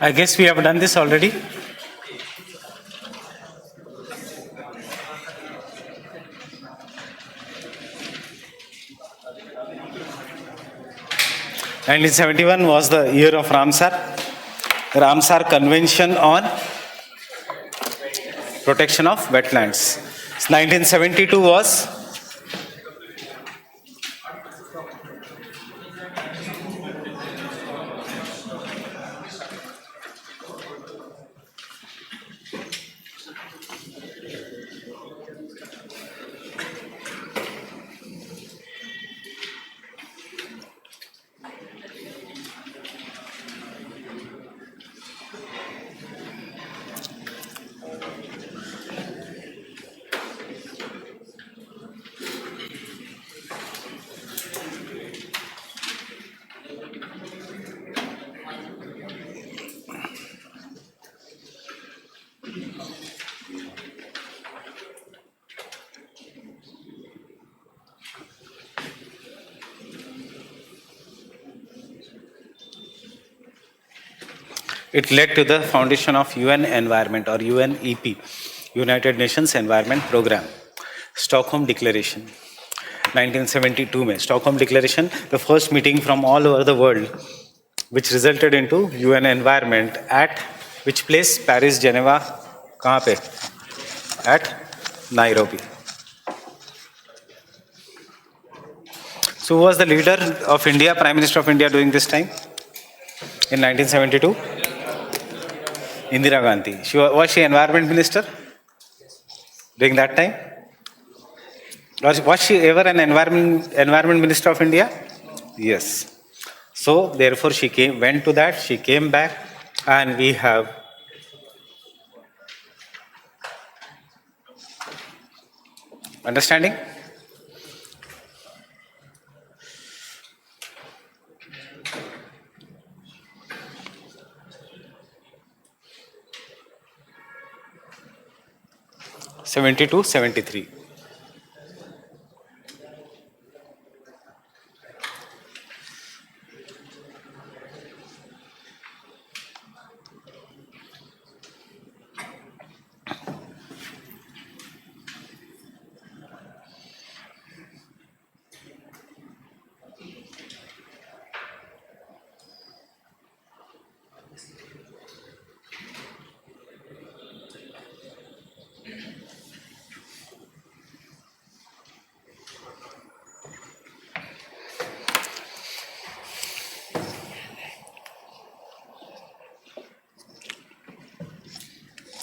I guess we have done this already. And in 71 was the year of Ramsar Convention on Protection of Wetlands. 1972 was it led to the foundation of UN Environment or UNEP, United Nations Environment Program. Stockholm Declaration 1972 में Stockholm Declaration, the first meeting from all over the world which resulted into UN Environment at which place? Paris, Geneva, कहाँ पे? At Nairobi. So who was the leader of India, Prime Minister of India during this time? In 1972? Indira Gandhi. Was she Environment Minister during that time? Was she ever an Environment Minister of India? Yes. So therefore she went to that, she came back, and we have understanding? '72, '73.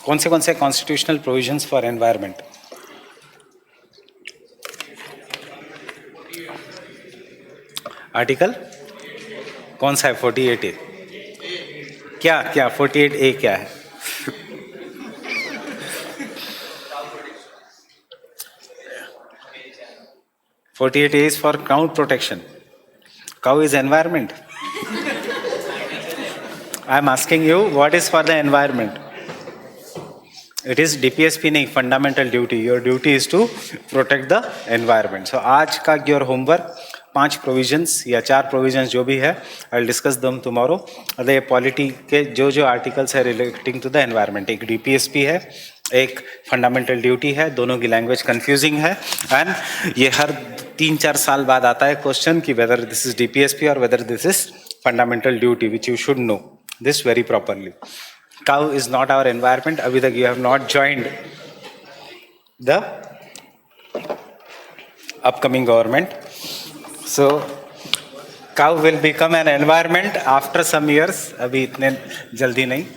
कौन से constitutional provisions for environment? Article कौन सा है? 48A. क्या 48A क्या है? '48A is for cow protection. Cow is environment. I am asking you, what is for the environment? It is DPSP नहीं, fundamental duty. Your duty is to protect the environment. So आज का your homework 5 provisions या 4 provisions जो भी है, I'll discuss them tomorrow. अरे polity के जो आर्टिकल्स है relating to the environment, एक DPSP है, एक फंडामेंटल ड्यूटी है, दोनों की लैंग्वेज कंफ्यूजिंग है, एंड ये हर 3-4 साल बाद आता है क्वेश्चन कि वेदर दिस इज DPSP और whether this is fundamental duty, which you should know this very properly. Cow is not our environment. Abhi tak you have not joined the upcoming government. So cow will become an environment after some years. Abhi itne jaldi nahi.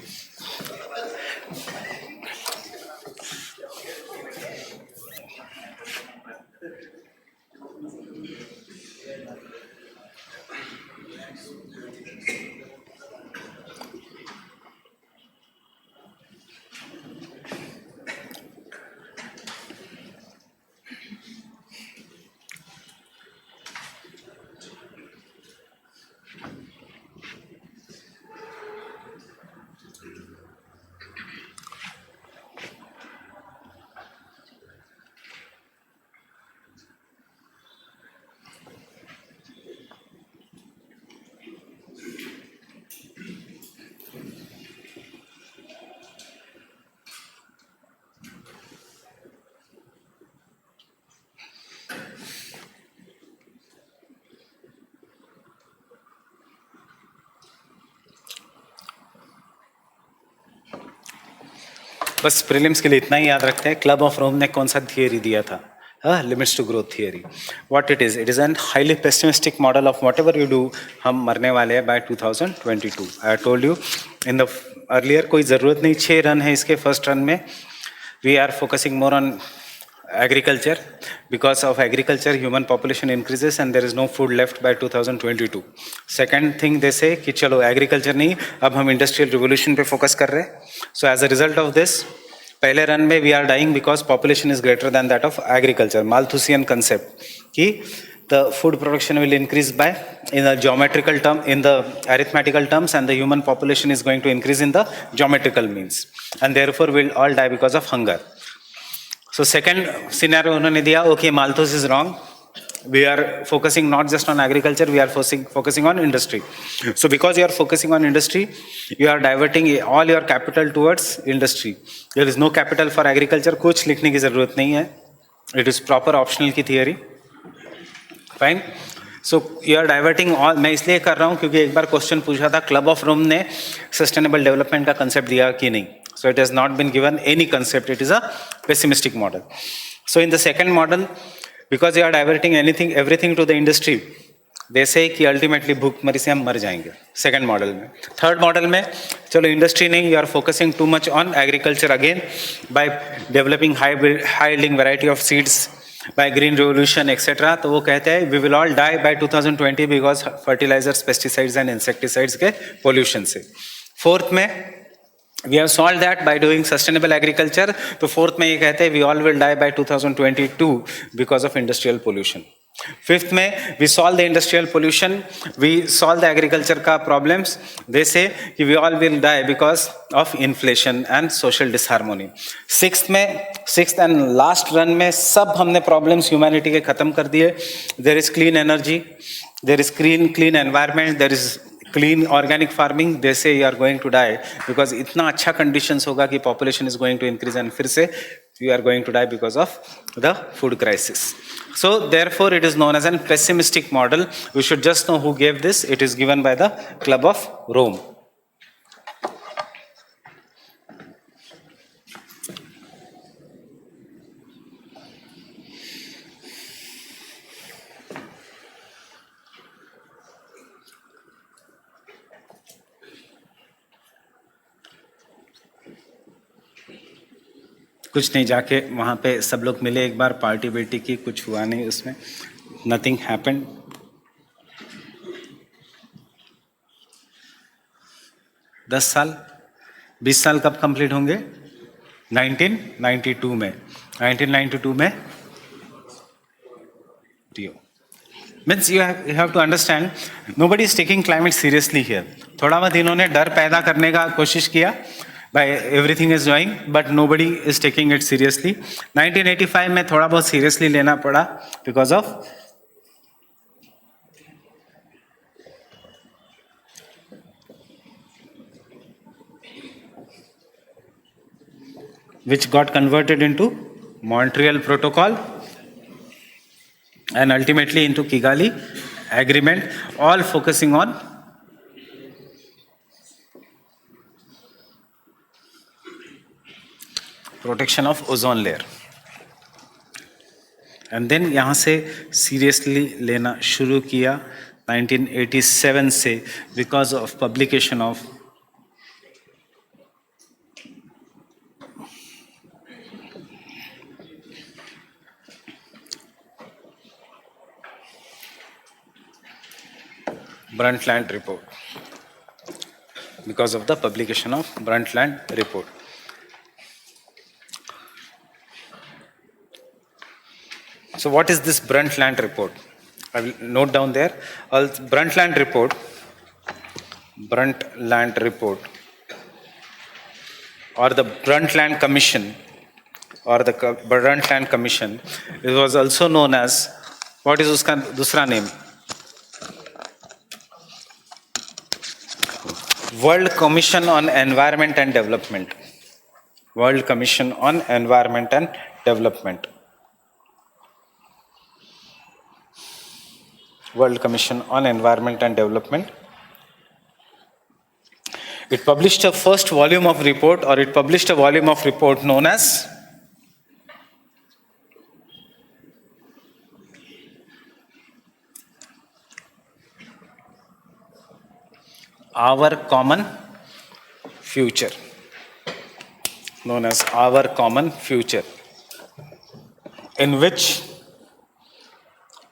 बस prelims के लिए इतना ही याद रखते हैं, club of Rome ने कौन सा थियरी दिया था, limits to growth theory. What it is an highly pessimistic model of whatever you do, हम मरने वाले हैं by 2022. I told you in the earlier, कोई ज़रूरत नहीं 6 रन है इसके. फर्स्ट रन में we are focusing more on agriculture. Because of agriculture human population increases and there is no food left by 2022. Second thing they say कि चलो agriculture नहीं, अब हम industrial revolution पे focus कर रहे हैं. So as a result of this, पहले रन में we are dying because population is greater than that of agriculture. Malthusian concept कि the food production will increase by in the geometrical term, in the arithmetical terms, and the human population is going to increase in the geometrical means, and therefore we'll all die because of hunger. So second scenario उन्होंने दिया, okay, Malthus is wrong. We are focusing not just on agriculture, we are focusing on industry. So because you are focusing on industry, you are diverting all your capital towards industry. There is no capital for agriculture. कुछ लिखने की ज़रूरत नहीं है. It is proper optional की theory. Fine. So you are diverting all. मैं इसलिए कर रहा हूँ क्योंकि एक बार क्वेश्चन पूछा था, क्लब ऑफ रोम ने सस्टेनेबल डेवलपमेंट का कंसेप्ट दिया कि नहीं. So it has not been given any concept. It is a pessimistic model. So in the second model, because you are diverting everything to the industry, they say कि ultimately भूखमरी से हम मर जाएंगे. Second model में. Third model में चलो industry नहीं, you are focusing too much on agriculture again by developing high yielding variety of seeds, by green revolution etc. तो वो कहते हैं we will all die by 2020 because fertilizers, pesticides and insecticides के pollution से. Fourth में we have solved that by doing sustainable agriculture. तो fourth में ये कहते हैं we all will die by 2022 because of industrial pollution. Fifth में we solve the industrial pollution, we solve the agriculture का problems. They say कि we all will die because of inflation and social disharmony. Sixth and last run में सब हमने problems humanity के खत्म कर दिए. There is clean energy, there is clean environment, there is clean organic farming. They say you are going to die because इतना अच्छा conditions होगा कि population is going to increase and फिर से you are going to die because of the food crisis. So therefore it is known as a pessimistic model. We should just know who gave this. It is given by the Club of Rome. कुछ नहीं, जाके वहाँ पे सब लोग मिले एक बार, party बेटी की, कुछ हुआ नहीं उसमें, नथिंग हैपेंड. दस साल 20 साल कब कंप्लीट होंगे? 1992 में. 1992 में means you have to understand nobody is taking climate seriously here. थोड़ा बहुत इन्होंने डर पैदा करने का कोशिश किया by everything is doing, but nobody is taking it seriously. 1985 में थोड़ा बहुत seriously लेना पड़ा because of which got converted into Montreal Protocol and ultimately into Kigali Agreement, all focusing on protection of ozone layer. And then यहाँ से seriously लेना शुरू किया 1987 से because of publication of Brundtland report. Because of the publication of Brundtland report. So what is this Brundtland report? I will note down there. Brundtland report or the Brundtland Commission or the Brundtland Commission, it was also known as, what is uska dusra name? World Commission on Environment and Development. World Commission on Environment and Development. World Commission on Environment and Development. It published a first volume of report, or it published a volume of report known as Our Common Future. Known as Our Common Future, in which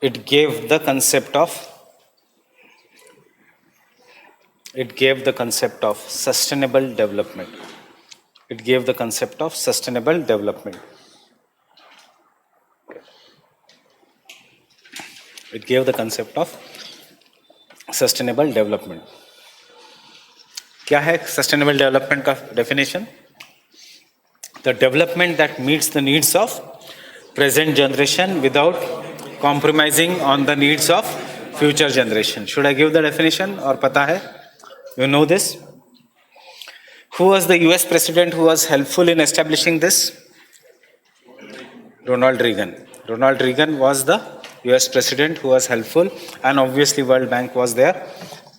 it gave the concept of sustainable development. It gave the concept of sustainable development. It gave the concept of sustainable development. क्या है sustainable development का definition? The development that meets the needs of present generation without compromising on the needs of future generation. Should I give the definition or pata hai? You know this? Who was the US president who was helpful in establishing this? Ronald Reagan. Ronald Reagan was the US president who was helpful, and obviously World Bank was there.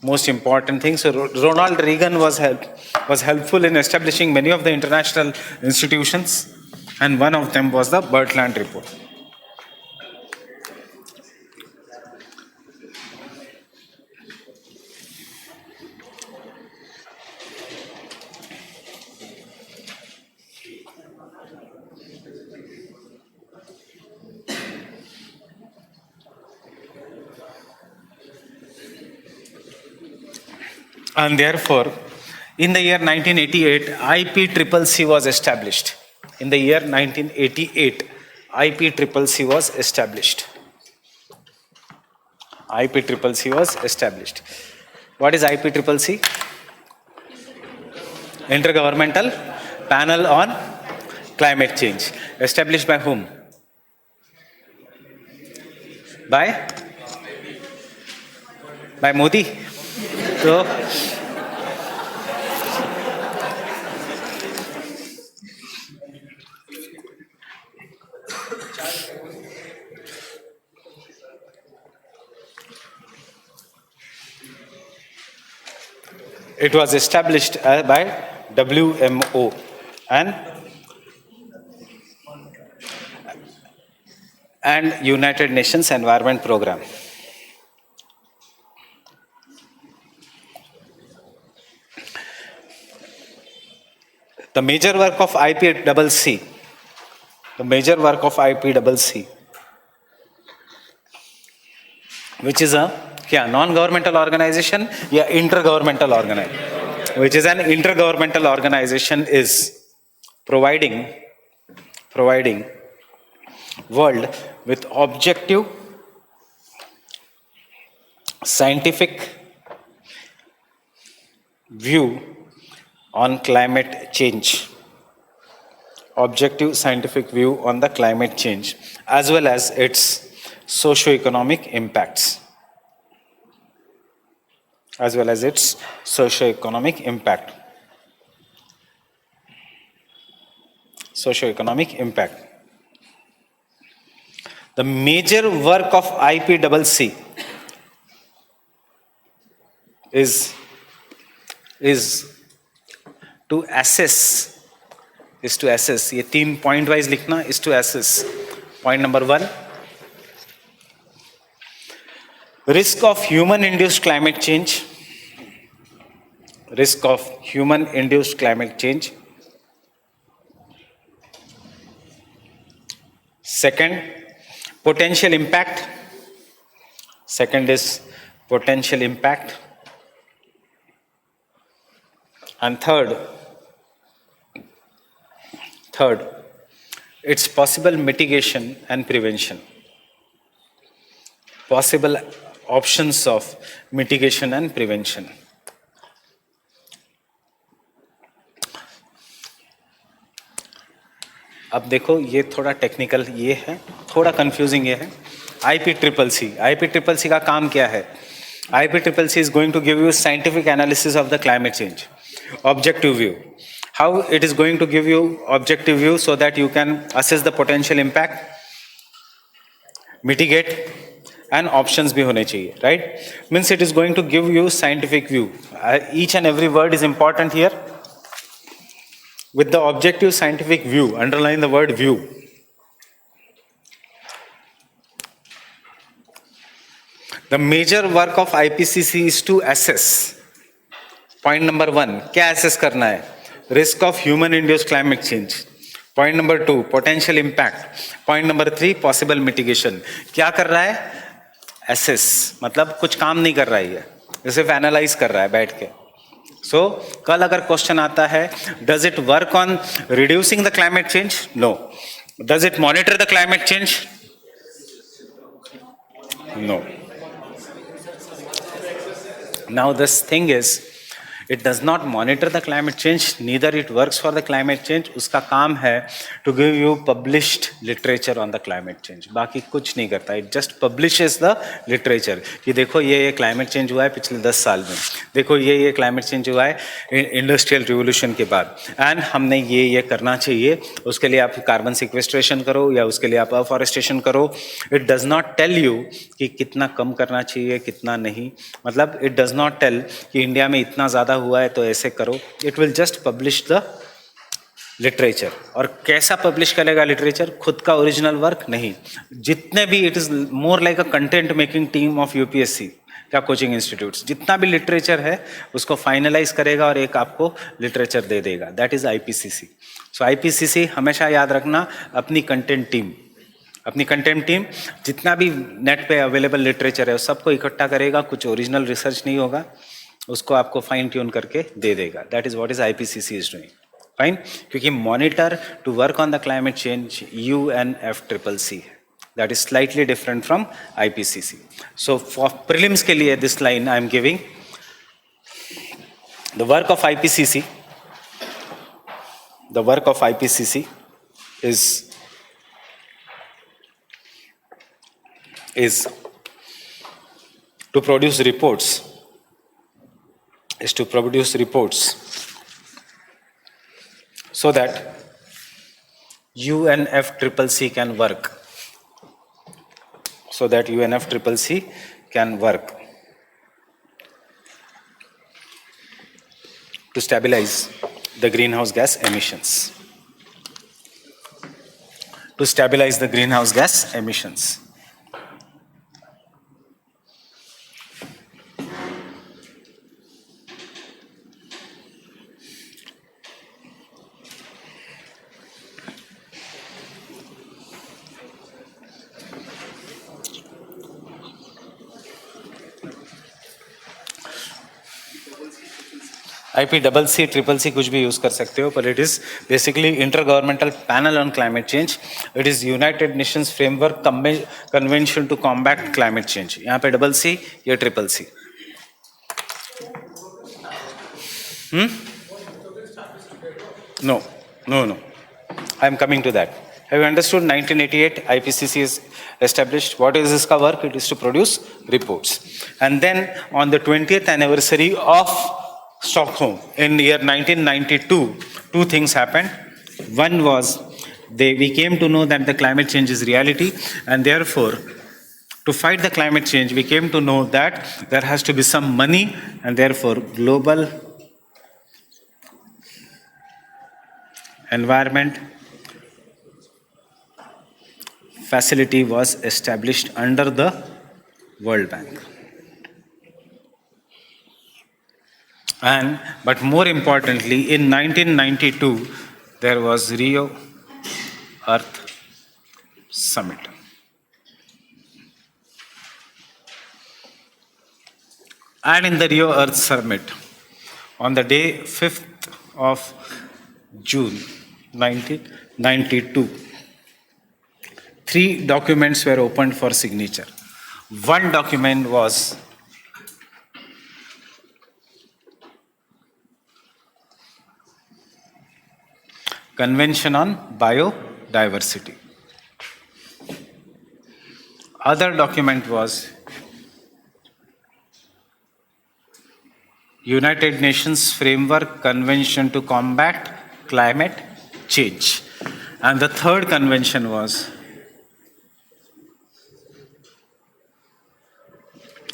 Most important thing. So Ronald Reagan was helpful in establishing many of the international institutions, and one of them was the Bertland Report. And therefore, in the year 1988, IPCCC was established. In the year 1988, IPCCC was established. IPCCC was established. What is IPCCC? Intergovernmental Panel on Climate Change. Established by whom? By Modi. So, it was established by WMO and United Nations Environment Program. The major work of IPCC, which is a non-governmental organization, intergovernmental organization, which is an intergovernmental organization, is providing world with objective scientific view on climate change. Objective scientific view on the climate change, as well as its socio-economic impacts. Socio-economic impact. The major work of IPCC is to assess. ये 3 point wise लिखना. Is to assess. Point number 1, risk of human induced climate change. Second, potential impact. And third, its possible mitigation and prevention. Possible options of mitigation and prevention. अब देखो, ये थोड़ा technical ये है, थोड़ा confusing ये है. IPCC का काम क्या है? IPCC is going to give you scientific analysis of the climate change. Objective view. How it is going to give you objective view so that you can assess the potential impact, mitigate and options भी होने चाहिए, right? Means it is going to give you scientific view. Each and every word is important here. With the objective scientific view, underline the word view. The major work of IPCC is to assess. Point number 1, क्या assess करना है? Risk of human induced climate change. Point number 2, potential impact. Point number 3, possible mitigation. क्या कर रहा है? Assess, मतलब कुछ काम नहीं कर रहा है ये, सिर्फ analyze कर रहा है बैठ के. So, कल अगर क्वेश्चन आता है, does it work on reducing the climate change? No. Does it monitor the climate change? No. Now this thing is, it does not monitor the climate change, neither it works for the climate change. उसका काम है to give you published literature on the climate change. बाकी कुछ नहीं करता. It just publishes the literature कि देखो ये climate change हुआ है पिछले 10 साल में, देखो ये climate change हुआ है इंडस्ट्रियल रिवोल्यूशन के बाद, एंड हमने ये करना चाहिए. उसके लिए आप कार्बन सिक्वेस्ट्रेशन करो या उसके लिए आप अफॉरेस्टेशन करो. It does not tell you कि कितना कम करना चाहिए कितना नहीं. मतलब इट डज नॉट टेल कि इंडिया में इतना ज़्यादा हुआ है तो ऐसे करो. It will just publish the literature. और कैसा पब्लिश करेगा लिटरेचर? खुद का ओरिजिनल वर्क नहीं, जितने भी, it is more like a content making team of UPSC या कोचिंग इंस्टीट्यूट्स. जितना भी लिटरेचर है उसको फाइनलाइज करेगा और एक आपको लिटरेचर दे देगा. That is IPCC. So IPCC हमेशा याद रखना, अपनी कंटेंट टीम जितना भी नेट पे अवेलेबल लिटरेचर है उस सबको इकट्ठा करेगा. कुछ ओरिजिनल रिसर्च नहीं होगा, उसको आपको फाइन ट्यून करके दे देगा. That is what is IPCC is doing. Fine, क्योंकि monitor to work on the climate change UNFCCC है. That is slightly different from IPCC. So for prelims के लिए this line I am giving. The work of IPCC is to produce reports so that UNFCCC can work. To stabilize the greenhouse gas emissions. IPCC, CCC कुछ भी use कर सकते हो, पर it is basically intergovernmental panel on climate change. It is United Nations framework convention to combat climate change. यहाँ पे CCC, ये CCC. No. I am coming to that. Have you understood? 1988 IPCC is established. What is its work? It is to produce reports. And then on the 20th anniversary of Stockholm in year 1992, two things happened. One was we came to know that the climate change is reality, and therefore to fight the climate change we came to know that there has to be some money, and therefore global environment facility was established under the World Bank. But more importantly, in 1992, there was Rio Earth Summit. And in the Rio Earth Summit, on the day 5th of June 1992, 3 documents were opened for signature. One document was Convention on Biodiversity. Other document was United Nations Framework Convention to Combat Climate Change. And the third convention was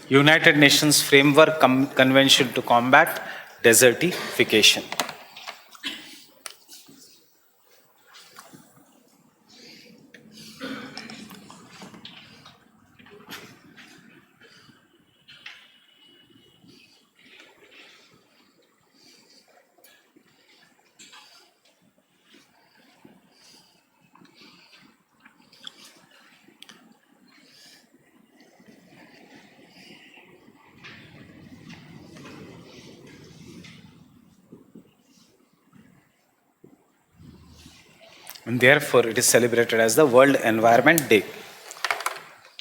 United Nations Framework Convention to combat desertification. And therefore, it is celebrated as the World Environment Day.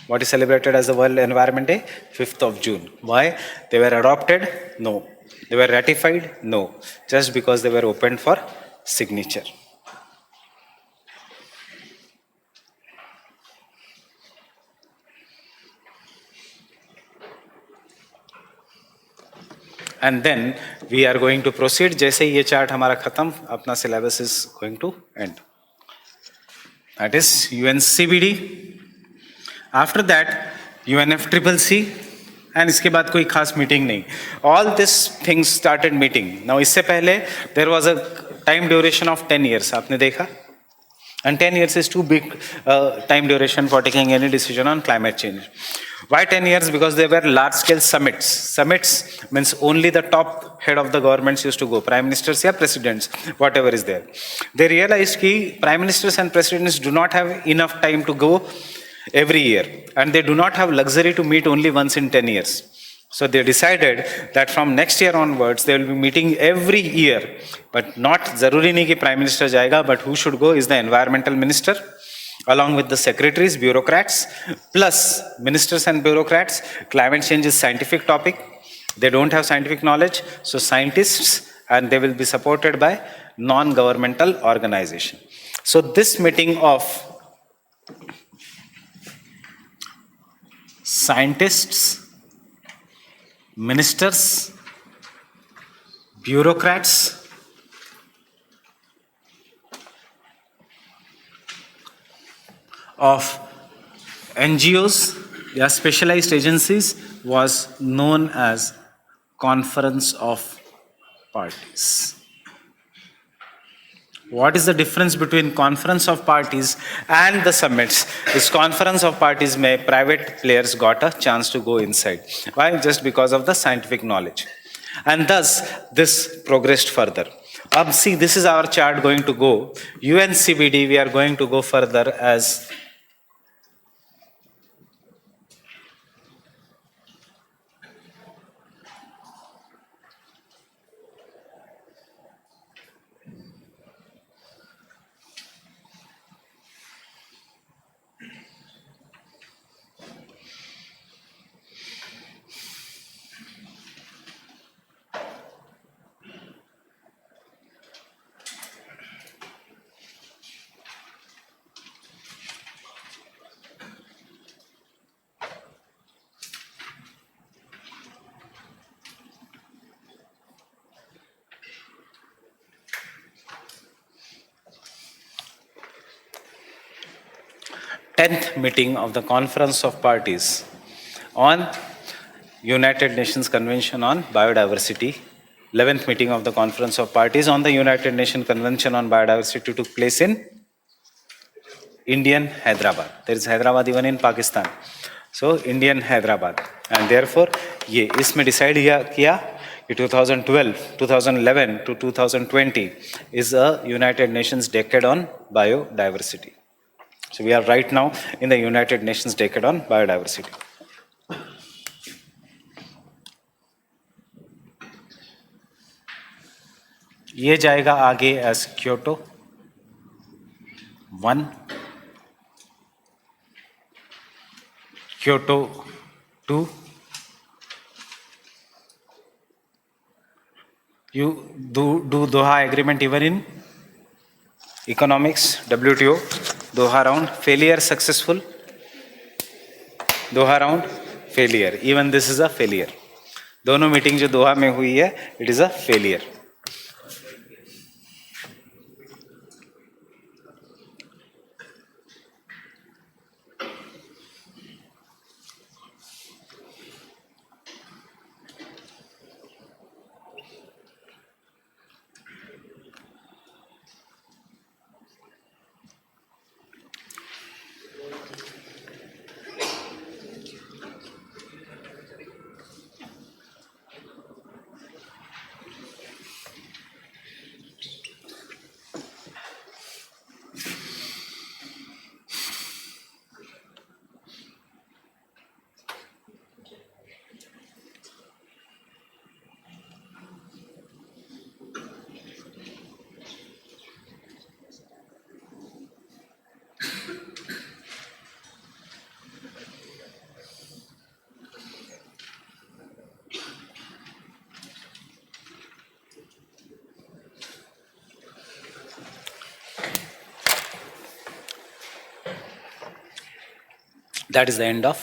What is celebrated as the World Environment Day? 5th of June. Why? They were adopted? No. They were ratified? No. Just because they were opened for signature. And then we are going to proceed. जैसे ये chart हमारा खत्म, अपना syllabus is going to end. That is UNCBD. After that, UNFCCC. And इसके बाद कोई खास meeting नहीं. All these things started meeting. Now इससे पहले there was a time duration of 10 years. आपने देखा? And 10 years is too big time duration for taking any decision on climate change. Why 10 years? Because there were large-scale summits. Summits means only the top head of the governments used to go, prime ministers or presidents, whatever is there. They realized that prime ministers and presidents do not have enough time to go every year, and they do not have luxury to meet only once in 10 years. So they decided that from next year onwards, they will be meeting every year, but not zaruri nahi ki prime minister jayega, but who should go is the environmental minister, along with the secretaries, bureaucrats, plus ministers and bureaucrats. Climate change is scientific topic. They don't have scientific knowledge, so scientists, and they will be supported by non-governmental organization. So this meeting of scientists, ministers, bureaucrats, of NGOs, या specialized agencies, was known as Conference of Parties. What is the difference between Conference of Parties and the summits? This Conference of Parties में private players got a chance to go inside. Why? Just because of the scientific knowledge. And thus, this progressed further. See, this is our chart going to go. UNCBD, we are going to go further as tenth meeting of the Conference of Parties on United Nations Convention on Biodiversity. 11th meeting of the Conference of Parties on the United Nations Convention on Biodiversity took place in Indian Hyderabad. There is Hyderabad even in Pakistan. So Indian Hyderabad. And therefore, ये इसमें decide किया कि 2011 to 2020 is a United Nations Decade on Biodiversity. So we are right now in the United Nations Decade on Biodiversity. ये जाएगा आगे as Kyoto 1, Kyoto 2. You do Doha Agreement even in economics, WTO, Doha round, failure, successful, Doha round, failure. Even this is a failure. दोनों meeting जो दोहा में हुई है, it is a failure. That is the end of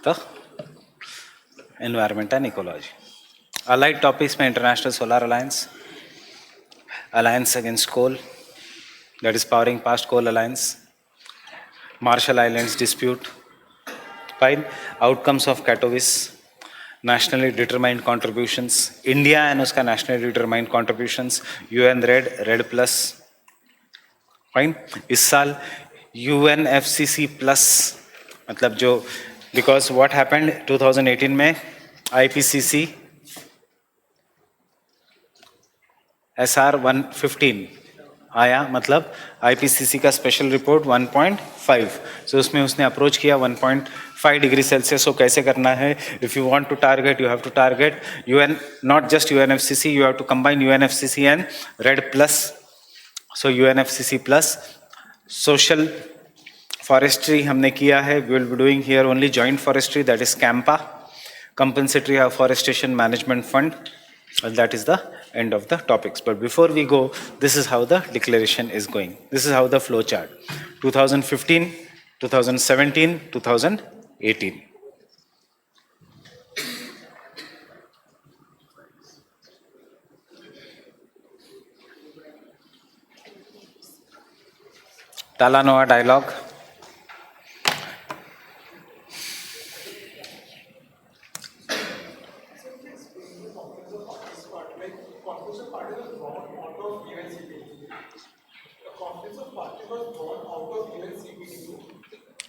the environment and ecology. Allied topics में International Solar Alliance, Alliance Against Coal, that is Powering Past Coal Alliance, Marshall Islands dispute, fine, outcomes of Katowice, nationally determined contributions, India and उसका nationally determined contributions, UN Red Plus, fine, इस साल UNFCCC Plus, मतलब जो, because what happened 2018 में IPCC SR 115 आया, मतलब IPCC का special report 1.5, सो उसमें उसने अप्रोच किया 1.5 डिग्री सेल्सियस को कैसे करना है. If you want to target, you have to target UN, not just UNFCCC, you have to combine UNFCCC and REDD plus. So UNFCCC plus. Social forestry हमने किया है, we will be doing here only joint forestry, that is CAMPA, compensatory forestation management fund. That is the end of the topics. But before we go, this is how the declaration is going. This is how the flow chart. 2015, 2017, 2018. Talanoa dialogue.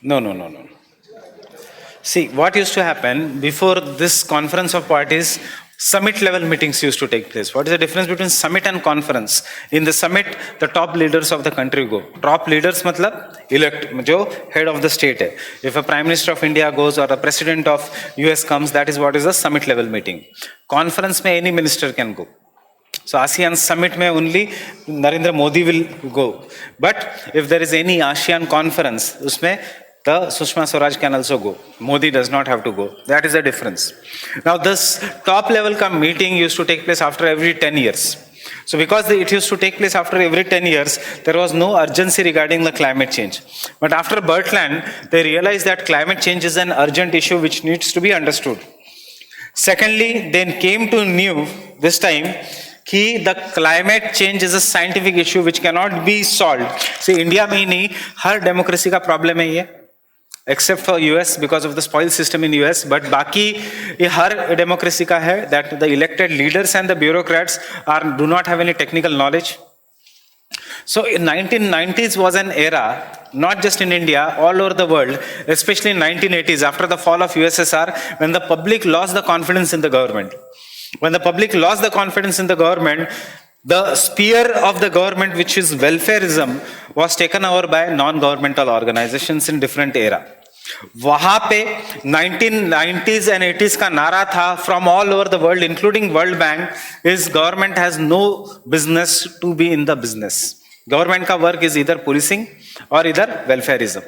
No. See, what used to happen before this conference of parties, summit level meetings used to take place. What is the difference between summit and conference? In the summit, the top leaders of the country go. Top leaders matlab elect, jo head of the state hai. If a Prime Minister of India goes or a President of US comes, that is what is a summit level meeting. Conference mein any minister can go. So ASEAN summit mein only Narendra Modi will go. But if there is any ASEAN conference, usme the Sushma Swaraj can also go. Modi does not have to go. That is the difference. Now this top level meeting used to take place after every 10 years. So because it used to take place after every 10 years, there was no urgency regarding the climate change. But after Bertland, they realized that climate change is an urgent issue which needs to be understood. Secondly, they came to know this time कि the climate change is a scientific issue which cannot be solved. See, India में ही नहीं, हर democracy का problem है ये, except for US because of the spoil system in US, but बाकी ये हर democracy का है that the elected leaders and the bureaucrats do not have any technical knowledge. So in 1990s was an era, not just in India, all over the world, especially in 1980s after the fall of USSR, when the public lost the confidence in the government. When the public lost the confidence in the government, the sphere of the government, which is welfareism, was taken over by non-governmental organizations in different era. वहां पे 1990s and 80s का नारा था from all over the world, including World Bank, is government has no business to be in the business. Government का work is either policing or either welfareism.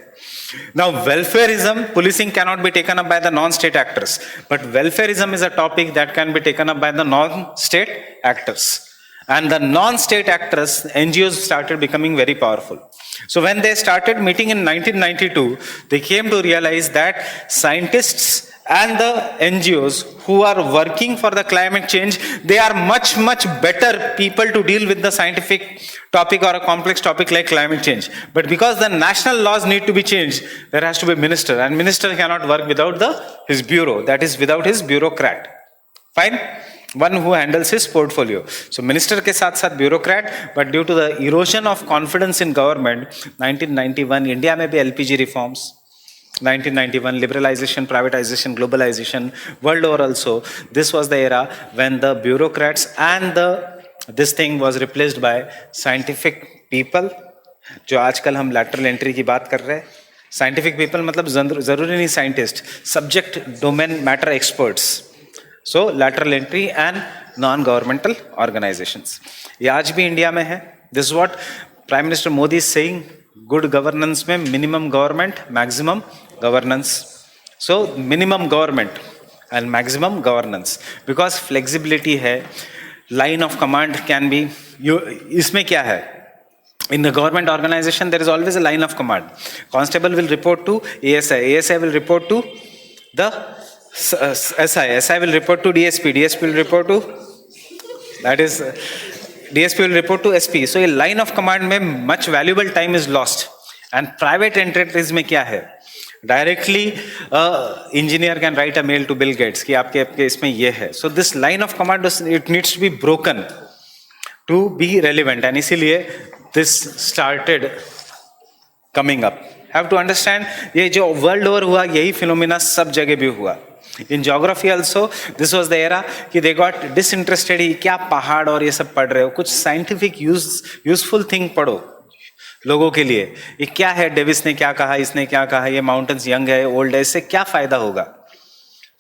Now, welfareism, policing cannot be taken up by the non-state actors, but welfareism is a topic that can be taken up by the non-state actors. And the non-state actors, NGOs, started becoming very powerful. So when they started meeting in 1992, they came to realize that scientists and the NGOs who are working for the climate change, they are much better people to deal with the scientific topic or a complex topic like climate change. But because the national laws need to be changed, there has to be a minister, and minister cannot work without his bureau, that is without his bureaucrat. Fine? One who handles his portfolio. So minister के साथ bureaucrat, but due to the erosion of confidence in government, 1991 India में भी LPG reforms, 1991 liberalization, privatization, globalization, world over also. This was the era when the bureaucrats and this thing was replaced by scientific people. जो आजकल हम lateral entry की बात कर रहे हैं, scientific people मतलब जरूरी नहीं scientist, subject domain matter experts. So lateral entry and non-governmental organizations. ये आज भी इंडिया में है. This is what Prime Minister Modi is saying. Good governance में minimum government, maximum governance. So minimum government and maximum governance. Because flexibility है, line of command can be. इसमें क्या है? In the government organization, there is always a line of command. Constable will report to ASI, ASI will report to the SI, SI will report to DSP, DSP will report to, that is, DSP will report to SP. So a line of command में much valuable time is lost. And private enterprise में क्या है? Directly engineer can write a mail to Bill Gates कि आपके इसमें ये है. So this line of command, it needs to be broken to be relevant, and इसीलिए this started coming up. Have to understand, ये जो world over हुआ, यही phenomena सब जगह भी हुआ. In geography also, this was the era कि they got disinterested ही क्या पहाड़ और ये सब पढ़ रहे हो, कुछ scientific useful thing पढ़ो लोगों के लिए. ये क्या है, डेविस ने क्या कहा, इसने क्या कहा, ये माउंटेन्स यंग है ओल्ड है, इससे क्या फायदा होगा.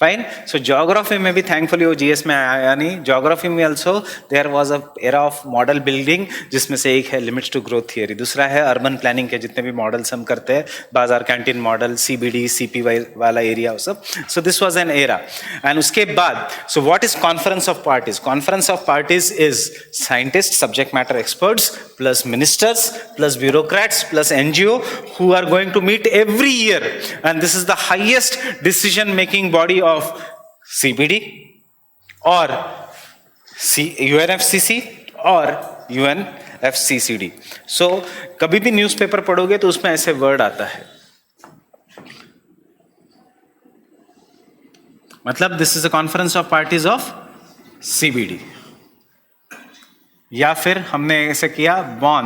फाइन. सो ज्योग्राफी में भी थैंकफुली वो जीएस में आया नहीं. ज्योग्राफी में also there was a era of model building, जिसमें से एक है लिमिट्स टू ग्रोथ थियरी, दूसरा है अर्बन प्लानिंग के जितने भी मॉडल्स हम करते हैं, बाजार कैंटीन मॉडल, सीबीडी सीपीवाई वाला एरिया सब. So this was an era. And उसके बाद सो what is conference of parties? Conference of parties is scientist, subject matter experts plus ministers plus bureaucrats plus NGO who are going to meet every year, and this is the highest decision making body of CBD or UNFCCC or UNFCCD. So कभी भी newspaper पढ़ोगे तो उसमें ऐसे word आता है, मतलब this is a conference of parties of CBD. या फिर हमने ऐसे किया बॉन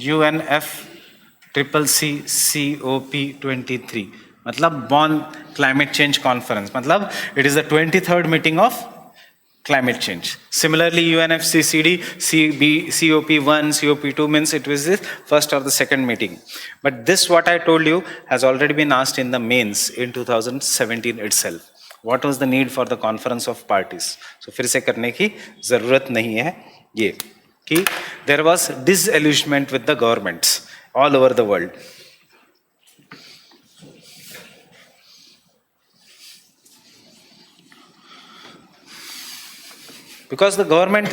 UNFCCC COP23, मतलब बॉन क्लाइमेट चेंज कॉन्फ्रेंस, मतलब it is the 23rd meeting of climate change. Similarly, UNFCCD COP1 COP2 means it was the first or the second meeting. But this what I told you has already been asked in the mains in 2017 itself. What was the need for the conference of parties? So फिर से करने की जरूरत नहीं है ये कि there was disillusionment with the governments all over the world. Because the government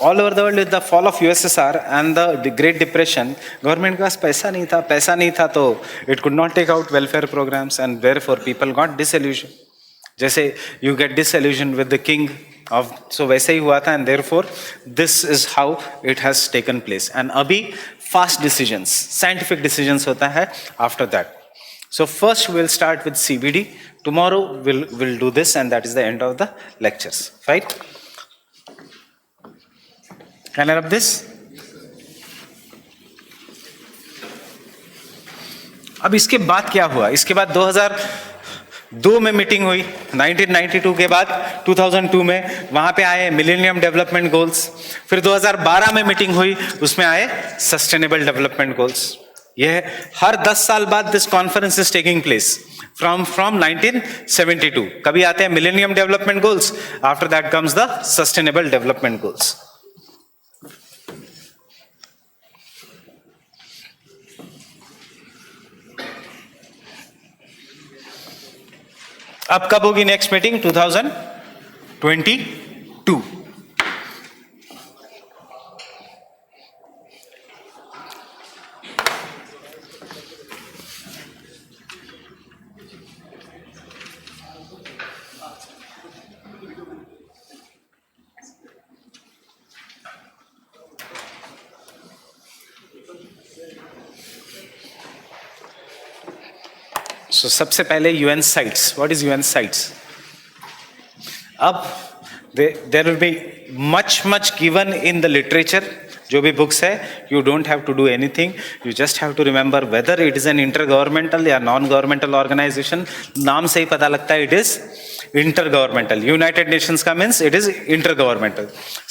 all over the world with the fall of USSR and the Great Depression, government के पास पैसा नहीं था तो it could not take out welfare programs, and therefore people got disillusioned. जैसे you get disillusioned with the king of, so वैसे ही हुआ था, and therefore this is how it has taken place. And अभी fast decisions, scientific decisions होता है after that. So first we'll start with CBD. Tomorrow we'll do this, and that is the end of the lectures. Right? Can I have this? अब इसके बाद क्या हुआ? इसके बाद 2002 में मीटिंग हुई, 1992 के बाद 2002 में वहां पे आए मिलेनियम डेवलपमेंट गोल्स. फिर 2012 में मीटिंग हुई, उसमें आए सस्टेनेबल डेवलपमेंट गोल्स. यह हर 10 साल बाद this conference is taking place from 1972. कभी आते हैं millennium development goals, after that comes the sustainable development goals. अब कब होगी नेक्स्ट मीटिंग? 2022. So, सबसे पहले UN sites. What is UN sites? अब there will be much given in the literature. जो भी बुक्स है, you don't have to do anything. You just have to remember whether it is an intergovernmental या non-governmental organization. नाम से ही पता लगता है it is intergovernmental. United Nations का means it is intergovernmental.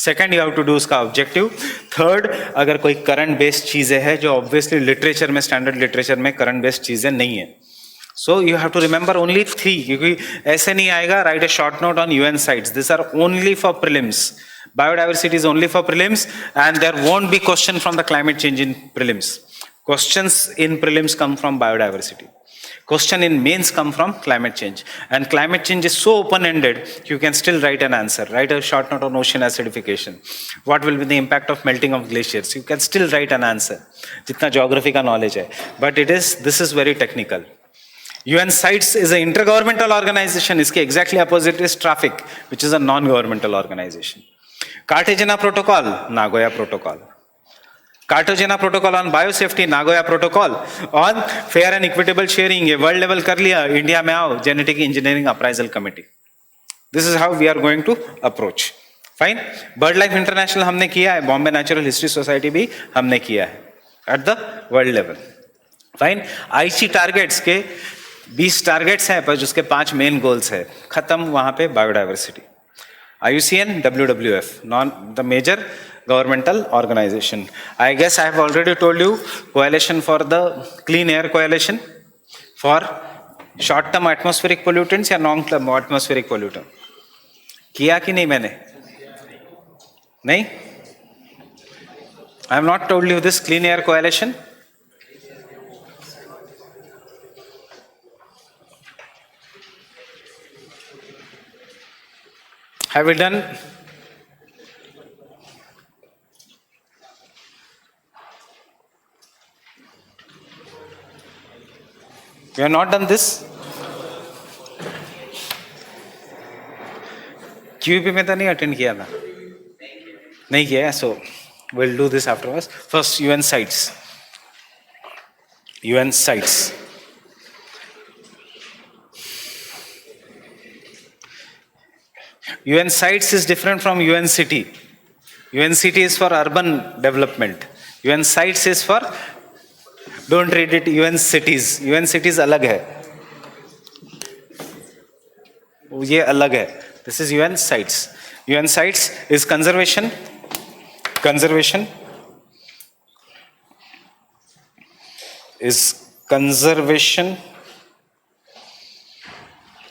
Second, you have to do उसका objective. Third, अगर कोई current based चीजें हैं जो obviously literature में, standard literature में current based चीजें नहीं है. So you have to remember only 3, क्योंकि ऐसे नहीं आएगा write a short note on UN sites. These are only for prelims. Biodiversity is only for prelims, and there won't be question from the climate change in prelims. Questions in prelims come from biodiversity. Question in mains come from climate change. And climate change is so open-ended, you can still write an answer. Write a short note on ocean acidification. What will be the impact of melting of glaciers? You can still write an answer. Jitna geography ka knowledge hai. But this is very technical. UN CITES is an intergovernmental organization. Iske exactly opposite is TRAFFIC, which is a non-governmental organization. Cartagena Protocol, Nagoya Protocol. Cartagena Protocol on biosafety, Nagoya Protocol on fair and equitable sharing, ये world level कर लिया, India में आओ, genetic engineering appraisal committee. This is how we are going to approach. Fine. Bird Life International हमने किया है, Bombay Natural History Society भी हमने किया है, at the world level. Fine. IC targets के 20 targets हैं, पर जिसके 5 main goals है, खत्म वहाँ पे biodiversity. IUCN, WWF, the major governmental organization. I guess I have already told you, coalition for the clean air coalition for short-term atmospheric pollutants या long-term atmospheric pollutant. किया कि नहीं मैंने? नहीं? I have not told you this clean air coalition. Have we done? We have not done this. QEP में तो नहीं attend किया था, नहीं किया है, so we'll do this afterwards. First, UN CITES. UN CITES. UN CITES is different from UN City. UN City is for urban development. UN CITES is for, don't read it, UN Cities. UN Cities अलग है, ये अलग है. This is UN CITES. UN CITES is conservation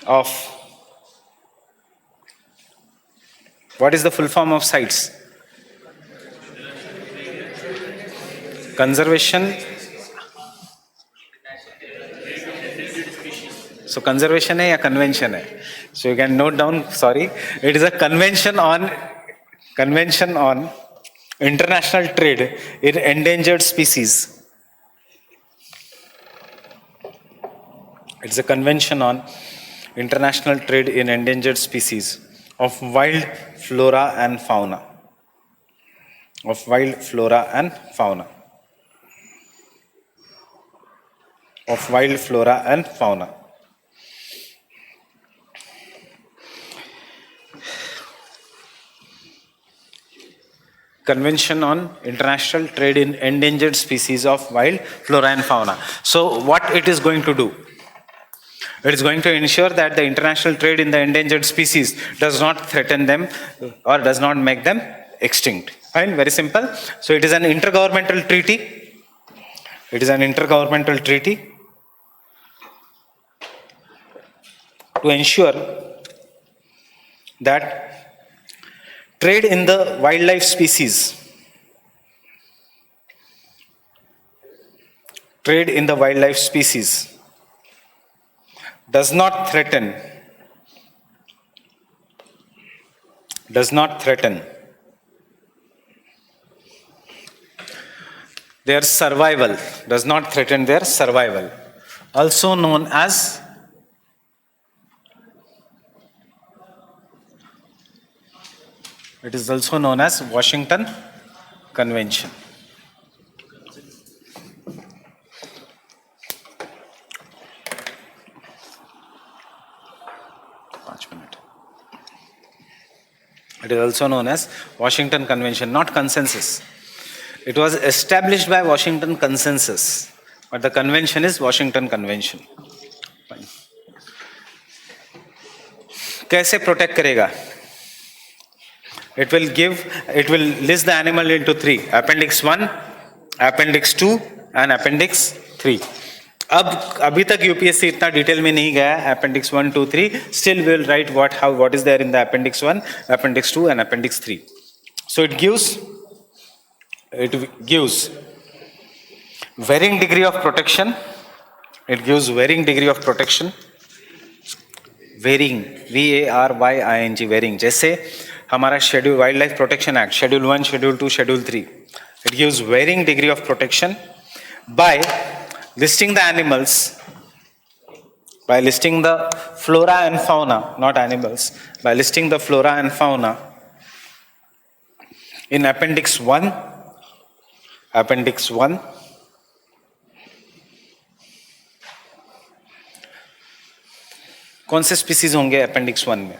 of, what is the full form of CITES? Conservation. So conservation है या convention है? So you can note down, sorry, it is a convention on international trade in endangered species. It's a convention on international trade in endangered species of wild flora and fauna. Of wild flora and fauna. Of wild flora and fauna. Convention on International Trade in Endangered Species of Wild Flora and Fauna. So what it is going to do? It is going to ensure that the international trade in the endangered species does not threaten them or does not make them extinct. Fine, very simple. So it is an intergovernmental treaty. It is an intergovernmental treaty to ensure that trade in the wildlife species, does not threaten their survival, also known as Washington Convention. It is also known as Washington Convention, not consensus. It was established by Washington Consensus, but the convention is Washington Convention. Fine. कैसे protect करेगा? It will list the animal into 3: Appendix 1, Appendix 2 and Appendix 3. अब अभी तक UPSC इतना detail में नहीं गया, Appendix 1, 2, 3. Still we will write what is there in the Appendix 1, Appendix 2 and Appendix 3. So it gives varying degree of protection It gives varying degree of protection. Varying, VARYING, varying. जैसे हमारा schedule wild life protection act, schedule 1, schedule 2, schedule 3, it gives varying degree of protection by listing the animals, by listing the flora and fauna, not animals, by listing the flora and fauna in appendix 1. कौन से species होंगे appendix 1 में?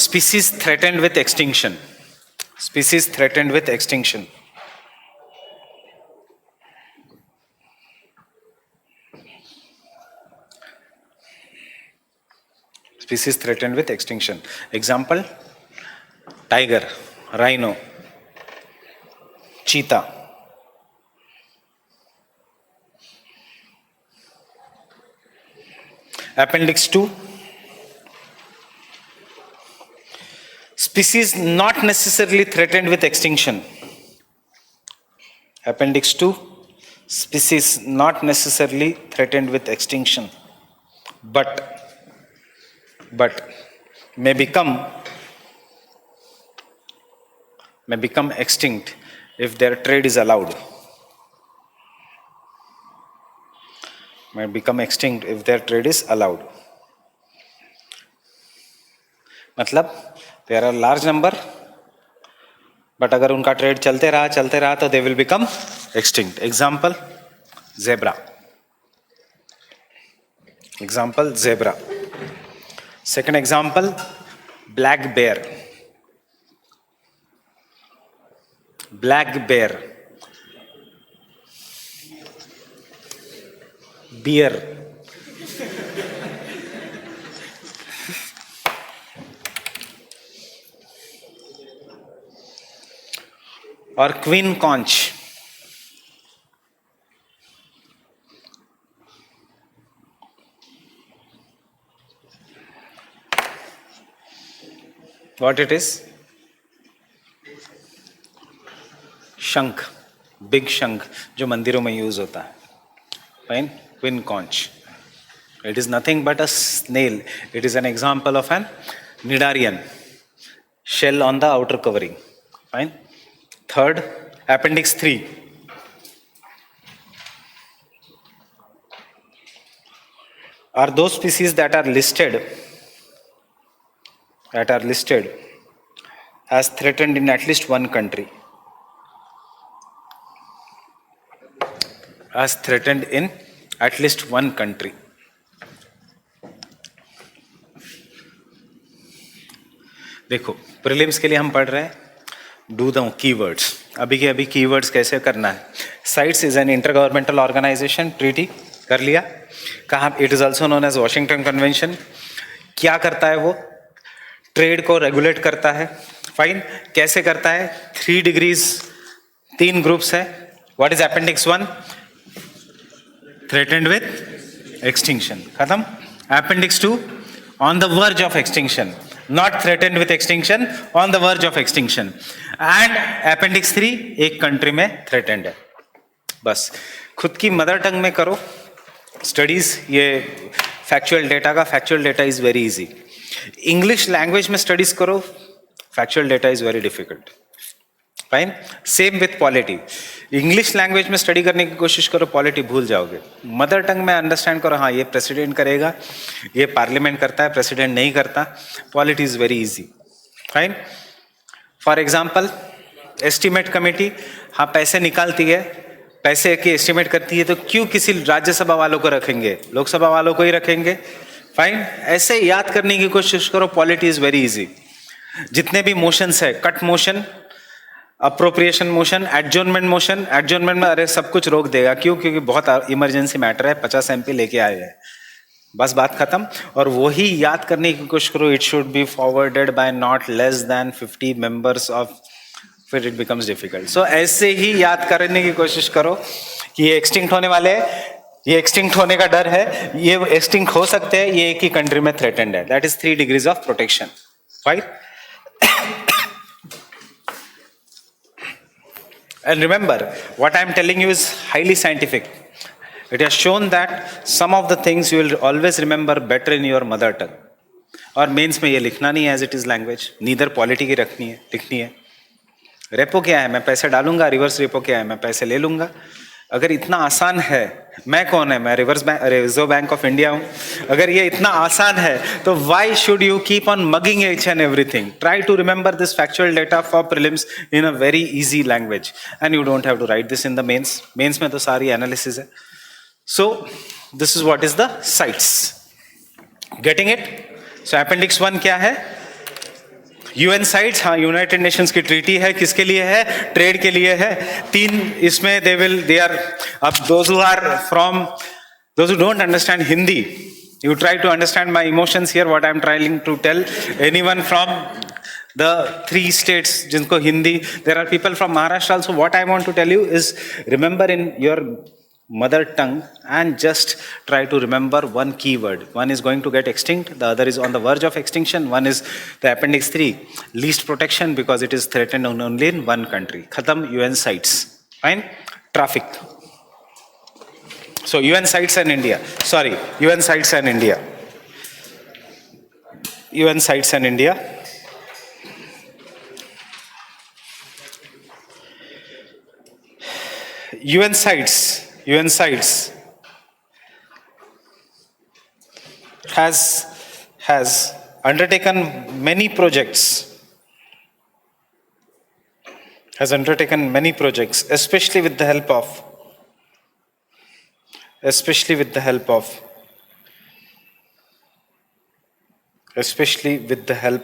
Species threatened with extinction, species threatened with extinction. Species threatened with extinction. Example: tiger, rhino, cheetah. Appendix 2. Species not necessarily threatened with extinction. Appendix 2. Species not necessarily threatened with extinction, but may become extinct if their trade is allowed. May become extinct if their trade is allowed. मतलब there are large number, but अगर उनका trade चलते रहा तो they will become extinct. Example: zebra. Example: zebra. Second example: black bear. Black bear. Beer. और queen conch. What it is? शंख, big शंख जो मंदिरों में यूज होता है. Fine. Queen conch. It is nothing but a snail. It is an example of an cnidarian, shell on the outer covering. Fine. Third, appendix 3. Are those species that are listed as threatened in at least one country. As threatened in at least one country. देखो, prelims के लिए हम पढ़ रहे हैं do the keywords. अभी के अभी कीवर्ड्स कैसे करना है. CITES is an intergovernmental organisation, treaty कर लिया. कहा it is also known as Washington convention. क्या करता है वो? ट्रेड को रेगुलेट करता है. फाइन. कैसे करता है? 3 डिग्रीज, 3 ग्रुप्स है. What is appendix 1? Threatened with extinction. खत्म. Appendix 2 on the verge of extinction, not threatened with extinction, on the verge of extinction. And appendix 3 एक कंट्री में थ्रेटेंड है. बस खुद की मदर टंग में करो स्टडीज. ये फैक्चुअल डेटा का, factual data is very easy. English language में स्टडीज करो, factual data is very difficult. Fine. Same with polity. English language में स्टडी करने की कोशिश करो, पॉलिटी भूल जाओगे. मदर टंग में अंडरस्टैंड करो, हाँ ये प्रेसिडेंट करेगा, ये पार्लियामेंट करता है, प्रेसिडेंट नहीं करता. Polity is very easy. Fine. For example estimate committee, हाँ पैसे निकालती है, पैसे की एस्टिमेट करती है, तो क्यों किसी राज्यसभा वालों को रखेंगे, लोकसभा वालों को ही रखेंगे. फाइन. ऐसे याद करने की कोशिश करो, पॉलिटी इज वेरी इजी. जितने भी मोशंस है, cut motion, appropriation motion, adjournment motion. Adjournment में अरे सब कुछ रोक देगा. क्यों? क्योंकि बहुत इमरजेंसी मैटर है, 50 MP लेके आए हैं. बस बात खत्म. और वही याद करने की कोशिश करो, it should be forwarded by not less than 50 members of, फिर इट बिकम्स डिफिकल्ट. सो ऐसे ही याद करने की कोशिश करो कि ये एक्सटिंक्ट होने वाले हैं, ये एक्सटिंक्ट होने का डर है, ये एक्सटिंक्ट हो सकते हैं, ये एक ही कंट्री में थ्रेटेंड है. That is 3 degrees of protection. Right. And remember, what I am telling you is highly scientific. It has shown that some of the things you will always remember better in your mother tongue. और mains में ये लिखना नहीं है as it is language, neither polity की रखनी है, लिखनी है. रेपो क्या है, मैं पैसे डालूंगा. रिवर्स रेपो क्या है, मैं पैसे ले लूंगा. अगर इतना आसान है, मैं कौन है, मैं रिजर्व बैंक ऑफ इंडिया हूं. अगर ये इतना आसान है तो why should you keep on mugging each and everything. Try to remember this factual data for prelims in a very easy language and you don't have to write this in the mains. Mains में तो सारी analysis है. So this is what is the CITES. Getting it. So appendix 1 क्या है? UN CITES. हाँ, United Nations की treaty है. किसके लिए है? ट्रेड के लिए है. 3 इसमें दे आर. अब those who don't understand Hindi, you try to understand my emotions here, what I am trying to tell. Anyone from the 3 states जिनको Hindi, there are people from Maharashtra also. What I want to tell you is remember in your mother tongue and just try to remember one keyword. One is going to get extinct, the other is on the verge of extinction. One is the appendix 3, least protection, because it is threatened only in one country. Khatam. UN sites. Fine. Traffic. So UN sites and India. Sorry, UN sites and India. UN sites and India. UN sites has undertaken many projects. Especially with the help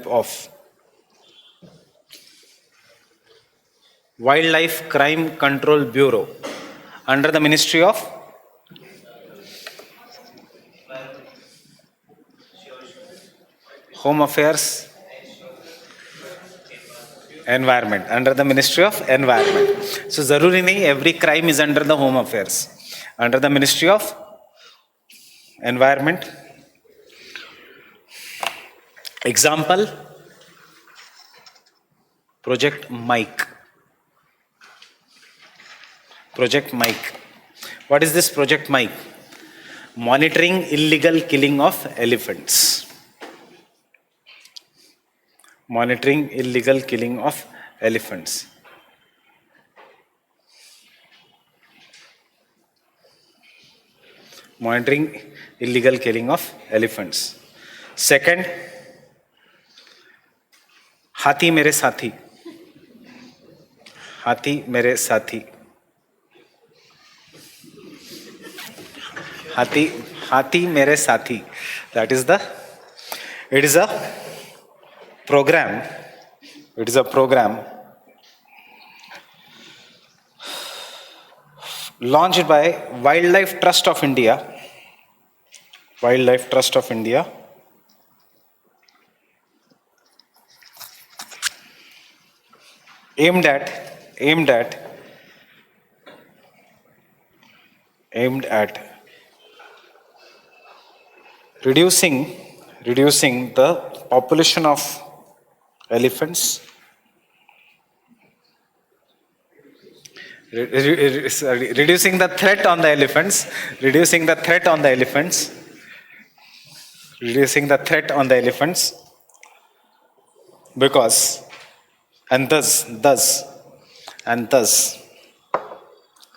of Wildlife Crime Control Bureau under the Ministry of Home Affairs, Environment, under the Ministry of Environment. So zaruri nahi every crime is under the Home Affairs. Under the Ministry of Environment. Example, Project Mike. What is this Project Mike? Monitoring illegal killing of elephants. Monitoring illegal killing of elephants. Monitoring illegal killing of elephants. Second, हाथी मेरे साथी. हाथी मेरे साथी. हाथी मेरे साथी. That is it is a program. Launched by Wildlife Trust of India. Aimed at reducing the population of elephants. Reducing the threat on the elephants. Because and thus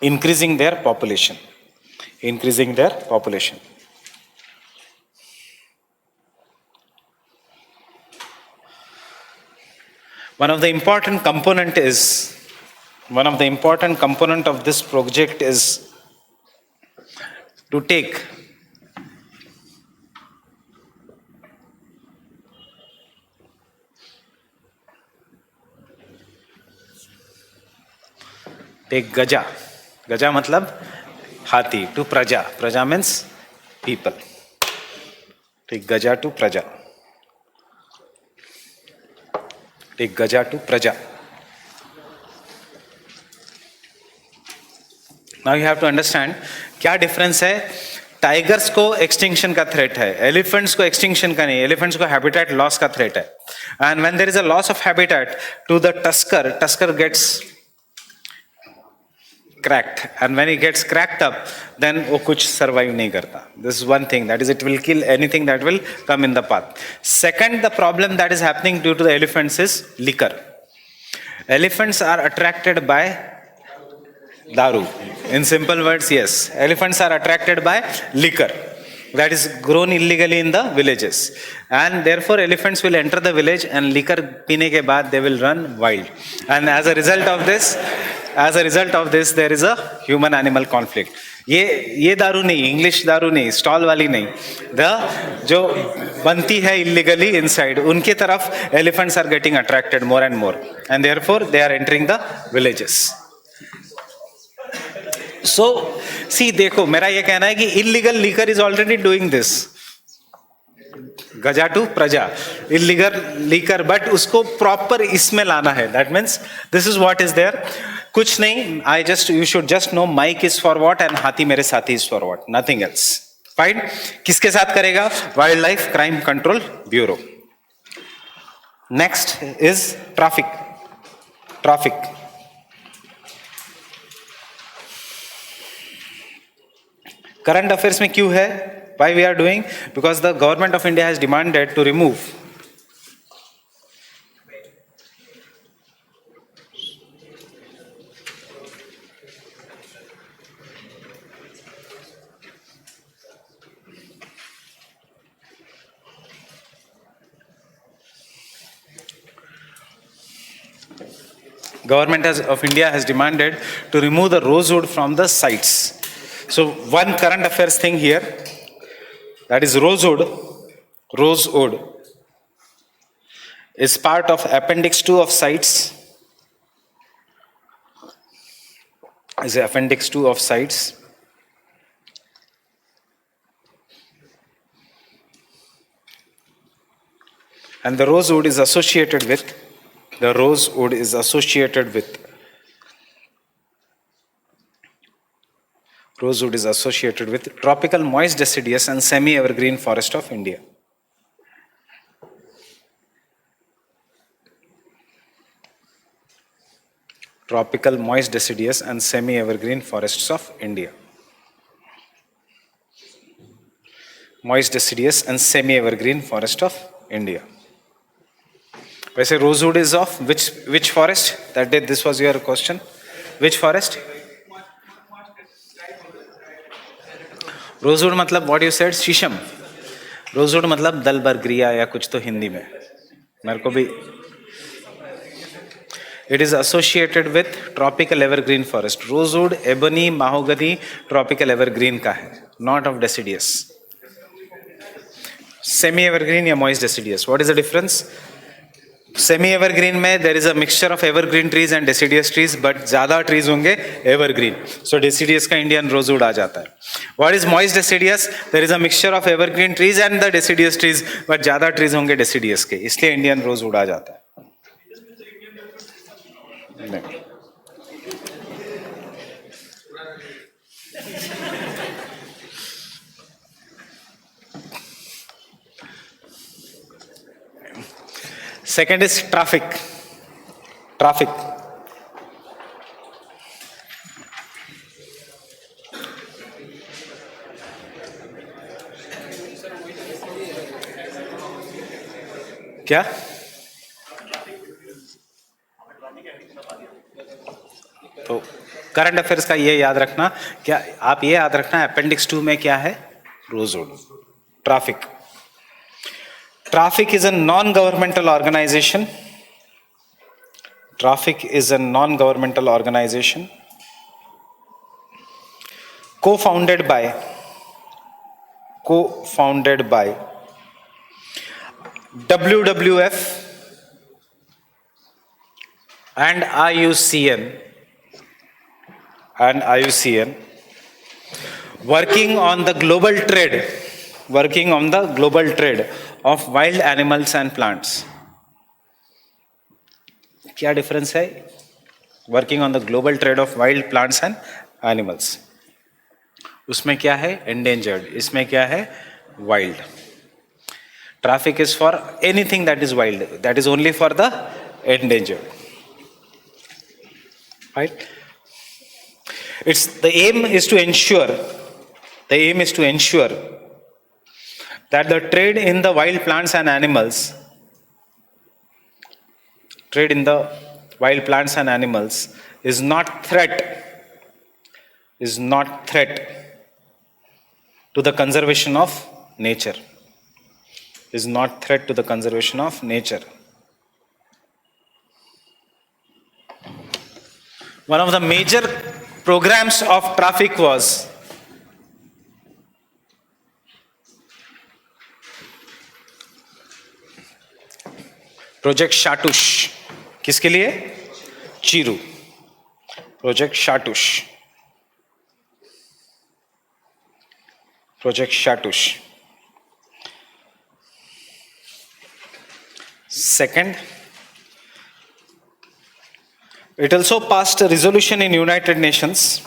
increasing their population. One of the important component of this project is to take गजा मतलब हाथी. To प्रजा means people. take gaja to praja. Now you have to understand क्या difference है. Tigers को extinction का threat है, elephants को extinction का नहीं. एलिफेंट्स को हैबिटेट लॉस का थ्रेट है. And when there is a loss of habitat to the tusker gets cracked, and when it gets cracked up, then वो कुछ survive नहीं करता. This is one thing, that is it will kill anything that will come in the path. Second, the problem that is happening due to the elephants is liquor. Elephants are attracted by daru. In simple words, yes, elephants are attracted by liquor that is grown illegally in the villages, and therefore elephants will enter the village and liquor पीने के बाद they will run wild, and as a result of this there is a human animal conflict. ये दारू नहीं, English दारू नहीं, stall वाली नहीं, जो बनती है illegally inside, उनके तरफ elephants are getting attracted more and more, and therefore they are entering the villages. So, see, देखो, मेरा ये कहना है कि illegal liquor is already doing this. Gaja to praja, illegal liquor, but उसको proper इसमें लाना है. That means this is what is there. कुछ नहीं, you should just know mic is for what and हाथी मेरे साथी is for what. Nothing else. Fine. किसके साथ करेगा? Wildlife Crime Control Bureau. Next is traffic. Current affairs में क्यों है? Why we are doing? Because the government of India has demanded to remove of India has demanded to remove the rosewood from the sites. So one current affairs thing here, that is rosewood is part of Appendix 2 of sites. And the rosewood is associated with tropical moist deciduous and semi-evergreen forest of India. Tropical moist deciduous and semi-evergreen forests of India. Moist deciduous and semi-evergreen forest of India. वैसे rosewood is of which forest? That day this was your question. Which forest? Rosewood मतलब what you said? शीशम. Rosewood मतलब दलबरगिया या कुछ तो हिंदी में, मेरे को भी. It is associated with tropical evergreen forest. Rosewood, ebony, mahogany tropical evergreen का है, not of deciduous. Semi evergreen या moist deciduous, what is the difference? Semi evergreen में there is a mixture of evergreen trees and deciduous trees, but ज्यादा trees होंगे evergreen, so deciduous का Indian rosewood आ जाता है. What is moist deciduous? There is a mixture of evergreen trees and the deciduous trees, but ज्यादा trees होंगे deciduous के, इसलिए इंडियन रोजवुड आ जाता है. Second is traffic. क्या? तो करंट अफेयर्स का ये याद रखना, क्या आप ये याद रखना अपेंडिक्स 2 में क्या है? Rosewood. Traffic is a non-governmental organization. Co-founded by WWF and IUCN, working on the global trade of wild animals and plants. क्या डिफरेंस है? Working on the global trade off wild plants and animals. उसमें क्या है? Endangered. इसमें क्या है? Wild. Traffic is for anything that is wild, that is only for the endangered. Right? It's the aim is to ensure that the trade in the wild plants and animals is not threat to the conservation of nature. Is not threat to the conservation of nature. One of the major programs of traffic was project Shahtoosh. किसके लिए? Chiru. Project Shahtoosh. Second, it also passed a resolution in United Nations.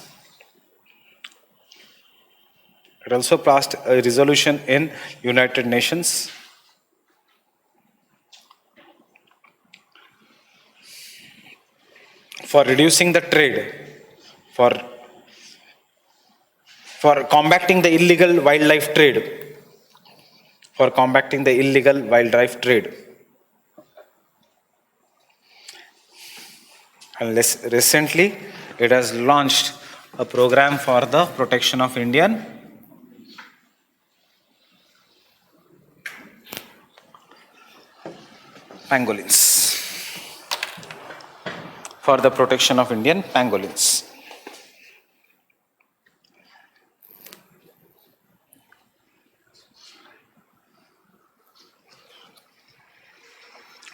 For reducing the trade, for combating the illegal wildlife trade. And recently, it has launched a program for the protection of Indian pangolins.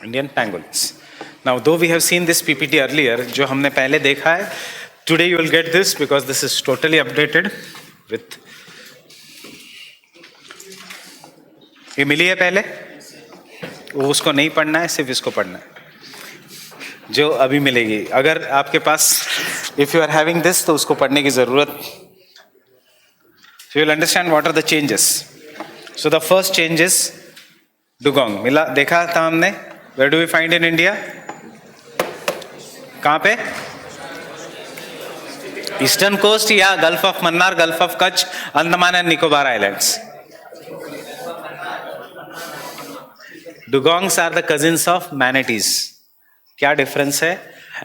Indian pangolins. Now, though we have seen this PPT earlier, जो हमने पहले देखा है, today you will get this because this is totally updated with. ये मिली है पहले, वो उसको नहीं पढ़ना है, सिर्फ इसको पढ़ना है, जो अभी मिलेगी. अगर आपके पास if you are having this, तो उसको पढ़ने की जरूरत. So you will understand what are the changes. So the first change is dugong. मिला, देखा था हमने. Where do we find in India? कहाँ पे? ईस्टर्न कोस्ट या gulf of Mannar, gulf of Kutch, Andaman and Nicobar islands. Dugongs are the cousins of manatees. क्या difference है?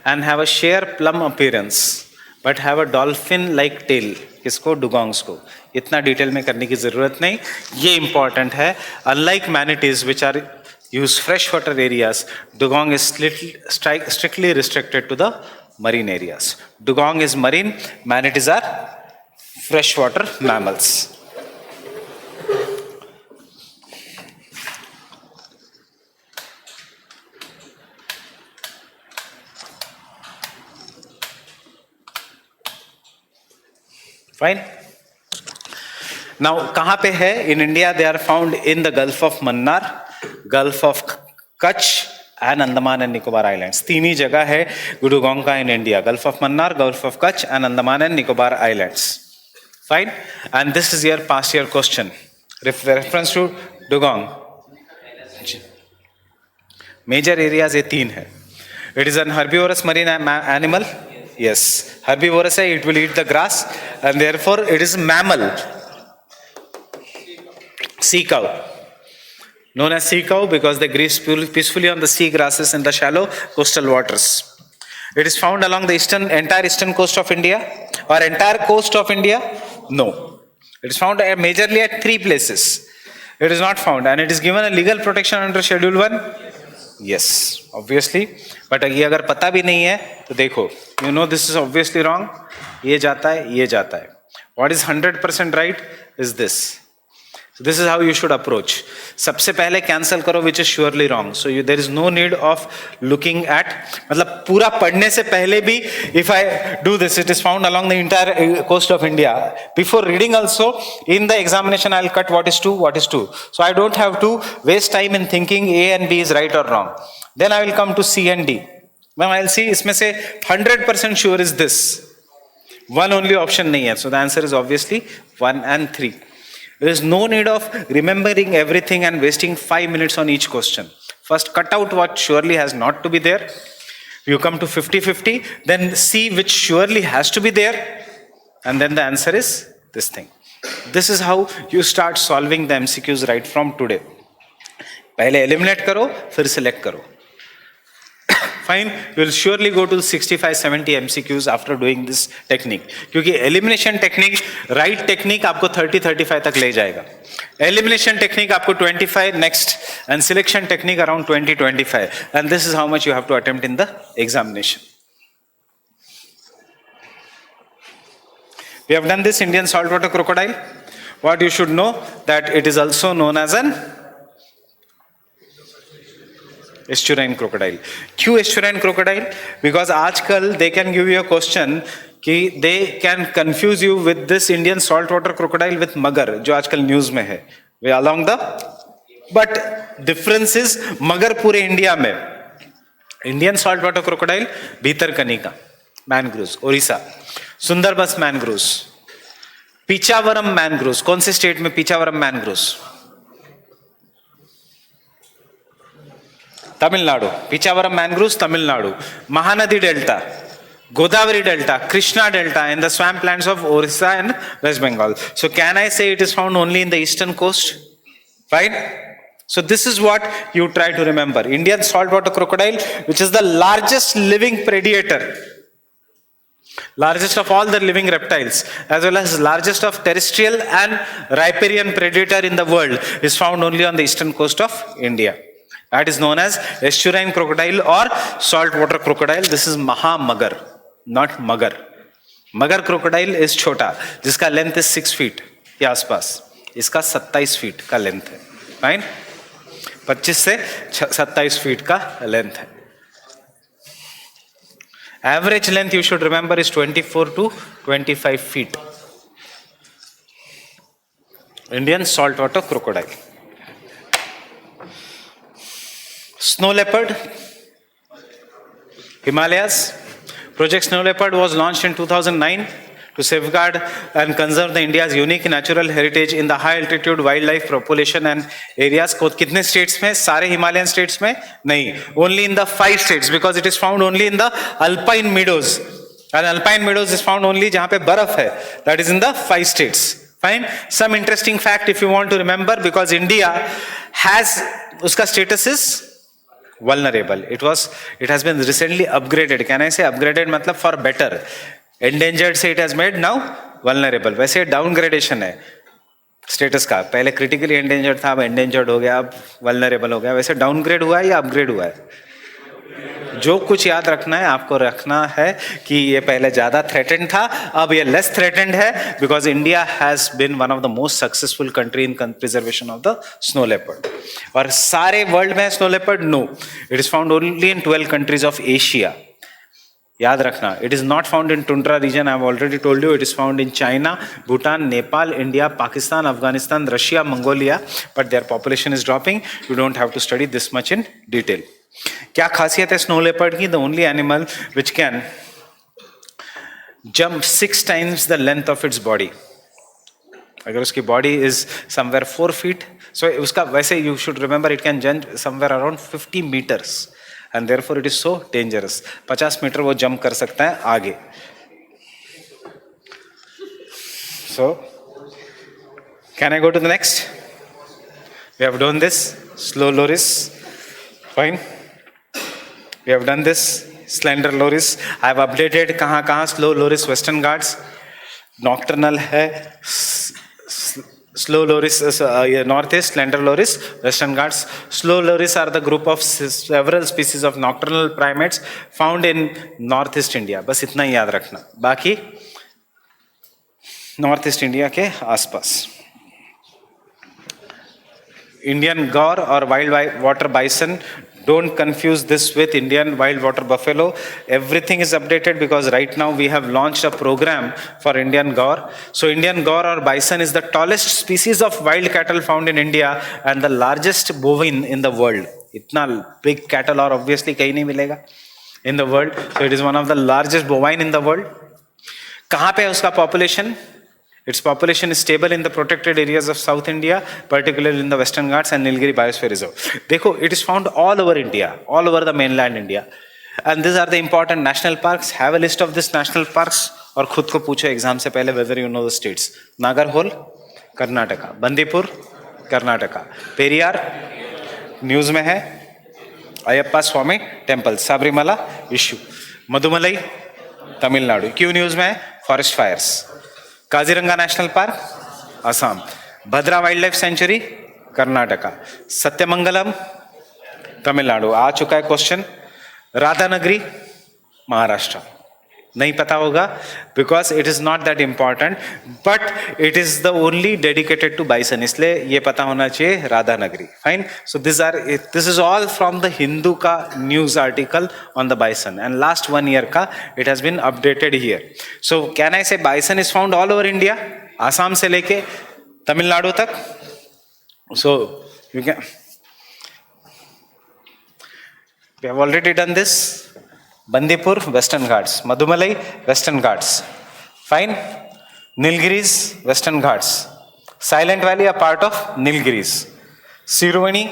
And have a sheer plum appearance, but have a dolphin-like tail. किसको? Dugongs को. इतना detail में करने की जरूरत नहीं, ये इंपॉर्टेंट है. Unlike manatees, which are use freshwater areas, dugong is strictly restricted to the marine areas. Dugong is marine, manatees are freshwater mammals. Fine. Now, कहाँ पे है? In India, they are found in the Gulf of Mannar, Gulf of Kutch and Andaman and Nicobar Islands. तीन ही जगह है dugong का in India. Gulf of Mannar, Gulf of Kutch and Andaman and Nicobar Islands. Fine. And this is your past year question. Reference to dugong. Major areas ये तीन है. It is an herbivorous marine animal. Yes, herbivorous है, it will eat the grass and therefore it is mammal. Sea cow, known as sea cow because they graze peacefully on the sea grasses in the shallow coastal waters. It is found along the entire eastern coast of India or entire coast of India? No. It is found majorly at 3 places. It is not found and it is given a legal protection under Schedule 1. Yes, obviously. But ये अगर पता भी नहीं है तो देखो, you know this is obviously wrong. ये जाता है. What is 100% right is this. So this is how you should approach. सबसे पहले cancel करो which is surely wrong. So there is no need of looking at. मतलब पूरा पढ़ने से पहले भी if I do this, it is found along the entire coast of India. Before reading also, in the examination I will cut what is true. So I don't have to waste time in thinking A and B is right or wrong. Then I will come to C and D. Then I will see इसमें से 100% sure is this. One only option नहीं है. So the answer is obviously 1 and 3. There is no need of remembering everything and wasting 5 minutes on each question. First cut out what surely has not to be there. You come to 50-50, then see which surely has to be there. And then the answer is this thing. This is how you start solving the MCQs right from today. पहले eliminate करो, फिर select करो. Fine, you will surely go to 65-70 MCQs after doing this technique. क्योंकि elimination technique, right technique आपको 30-35 तक ले जाएगा. Elimination technique आपको 25 next, and selection technique around 20-25. And this is how much you have to attempt in the examination. We have done this Indian saltwater crocodile. What you should know, that it is also known as an estuarine crocodile. क्यों estuarine crocodile? Because आजकल they can give you a question कि they can confuse you with this Indian saltwater crocodile with मगर, जो आजकल news में है. We along the, but difference is मगर पूरे इंडिया में. Indian saltwater crocodile Bhitarkanika mangroves, Odisha. Sundarban mangroves, Pichavaram mangroves. कौन से स्टेट में Pichavaram mangroves? Tamil Nadu. Pichavaram mangroves Tamil Nadu. Mahanadi delta, Godavari delta, Krishna delta, and the swamp lands of Orissa and West Bengal. So can I say it is found only in the eastern coast? Right? So this is what you try to remember. Indian saltwater crocodile, which is the largest living predator, largest of all the living reptiles, as well as largest of terrestrial and riparian predator in the world, is found only on the eastern coast of India. That is known as estuarine crocodile or saltwater crocodile. This is Mahamagar, not Magar. Magar crocodile is छोटा, जिसका length is 6 feet के आसपास. इसका 27 feet का length है. Fine? 25 से 27 feet का length है. Average length you should remember is 24 to 25 feet. Indian saltwater crocodile. Snow leopard, Himalayas. Project Snow Leopard was launched in 2009 to safeguard and conserve the India's unique natural heritage in the high altitude wildlife population and areas. कितने states में? सारे Himalayan states में? नहीं. Only in the 5 states, because it is found only in the alpine meadows. And alpine meadows is found only जहाँ पे बर्फ है. That is in the 5 states. Fine. Some interesting fact if you want to remember, because India has, उसका status is vulnerable. It has been recently upgraded. Can I say upgraded मतलब for better? Endangered से it has made now vulnerable. वैसे डाउनग्रेडेशन है status का. पहले critically endangered था, अब endangered हो गया, अब वल्नरेबल हो गया. वैसे डाउनग्रेड हुआ है या अपग्रेड हुआ है? जो कुछ याद रखना है आपको रखना है कि ये पहले ज्यादा थ्रेटेंड था, अब ये लेस थ्रेटेंड है, because India has been one of the most successful country in preservation of the snow leopard. और सारे वर्ल्ड में snow leopard? No, it is found only in 12 countries of Asia. याद रखना, it is not found in tundra region. I have already told you, it is found in China, Bhutan, Nepal, India, Pakistan, Afghanistan, Russia, Mongolia, but their population is dropping. You don't have to study this much in detail. क्या खासियत है snow leopard की? The only animal which can jump 6 times the length of its body. अगर उसकी body is somewhere 4 feet, so उसका वैसे you should remember it can jump somewhere around 50 meters. And therefore it is so dangerous. 50 metre वो jump कर सकता है आगे. So, can I go to the next? We have done this slow loris. Fine. We have done this slender loris. I have updated कहाँ slow loris Western Ghats. Nocturnal है. Slow loris, northeast, slender loris, Western Ghats. Slow loris are the group of several species of nocturnal primates found in northeast India. बस इतना ही याद रखना. बाकी northeast India के आसपास. Indian gaur or wild water bison. Don't confuse this with Indian wild water buffalo. Everything is updated because right now we have launched a program for Indian gaur. So Indian gaur or bison is the tallest species of wild cattle found in India and the largest bovine in the world. इतना big cattle और obviously कहीं नहीं मिलेगा in the world. So it is one of the largest bovine in the world. कहाँ पे है उसका population? Its population is stable in the protected areas of South India, particularly in the Western Ghats and Nilgiri Biosphere Reserve. देखो, it is found all over India, all over the mainland India. And these are the important national parks. Have a list of these national parks और खुद को पूछो exam से पहले whether you know the states. Nagarhole Karnataka, Bandipur Karnataka, Periyar news में है, Ayyappa Swami temple Sabarimala issue, Mudumalai Tamil Nadu क्यों news में है, forest fires, Kaziranga national park Assam, Bhadra wildlife sanctuary Karnataka, Sathyamangalam Tamil Nadu. आ चुका है क्वेश्चन. राधानगरी महाराष्ट्र. नहीं पता होगा because it is not that important, but it is the only dedicated to bison, इसलिए ये पता होना चाहिए Radhanagari. Fine. So this is all from the Hindu का news article on the bison and last 1 year का it has been updated here. So can I say bison is found all over India, Assam से लेके तमिलनाडु तक. So you can, we have already done this. Bandipur, Western Ghats. Madhumalai, Western Ghats. Fine. Nilgiris, Western Ghats. Silent Valley, a part of Nilgiris. Siruvani,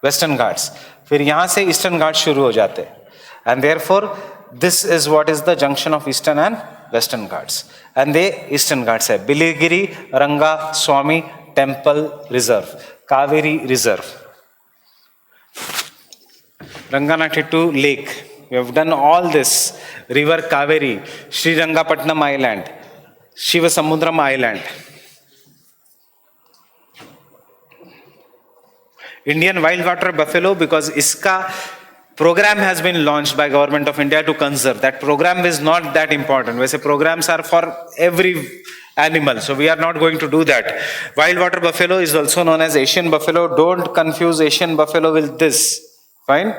Western Ghats. फिर यहाँ से Eastern Ghats शुरू हो जाते हैं. And therefore, this is what is the junction of Eastern and Western Ghats. And they Eastern Ghats है. Biligiri, Ranga, Swami, Temple Reserve. Kaveri Reserve. Ranganathitu Lake. We have done all this. River Kaveri, Srirangapatnam Island, Shivasamudram Island. Indian wild water buffalo, because iska program has been launched by Government of India to conserve. That program is not that important. वैसे programs are for every animal, so we are not going to do that. Wild water buffalo is also known as Asian buffalo. Don't confuse Asian buffalo with this. Fine.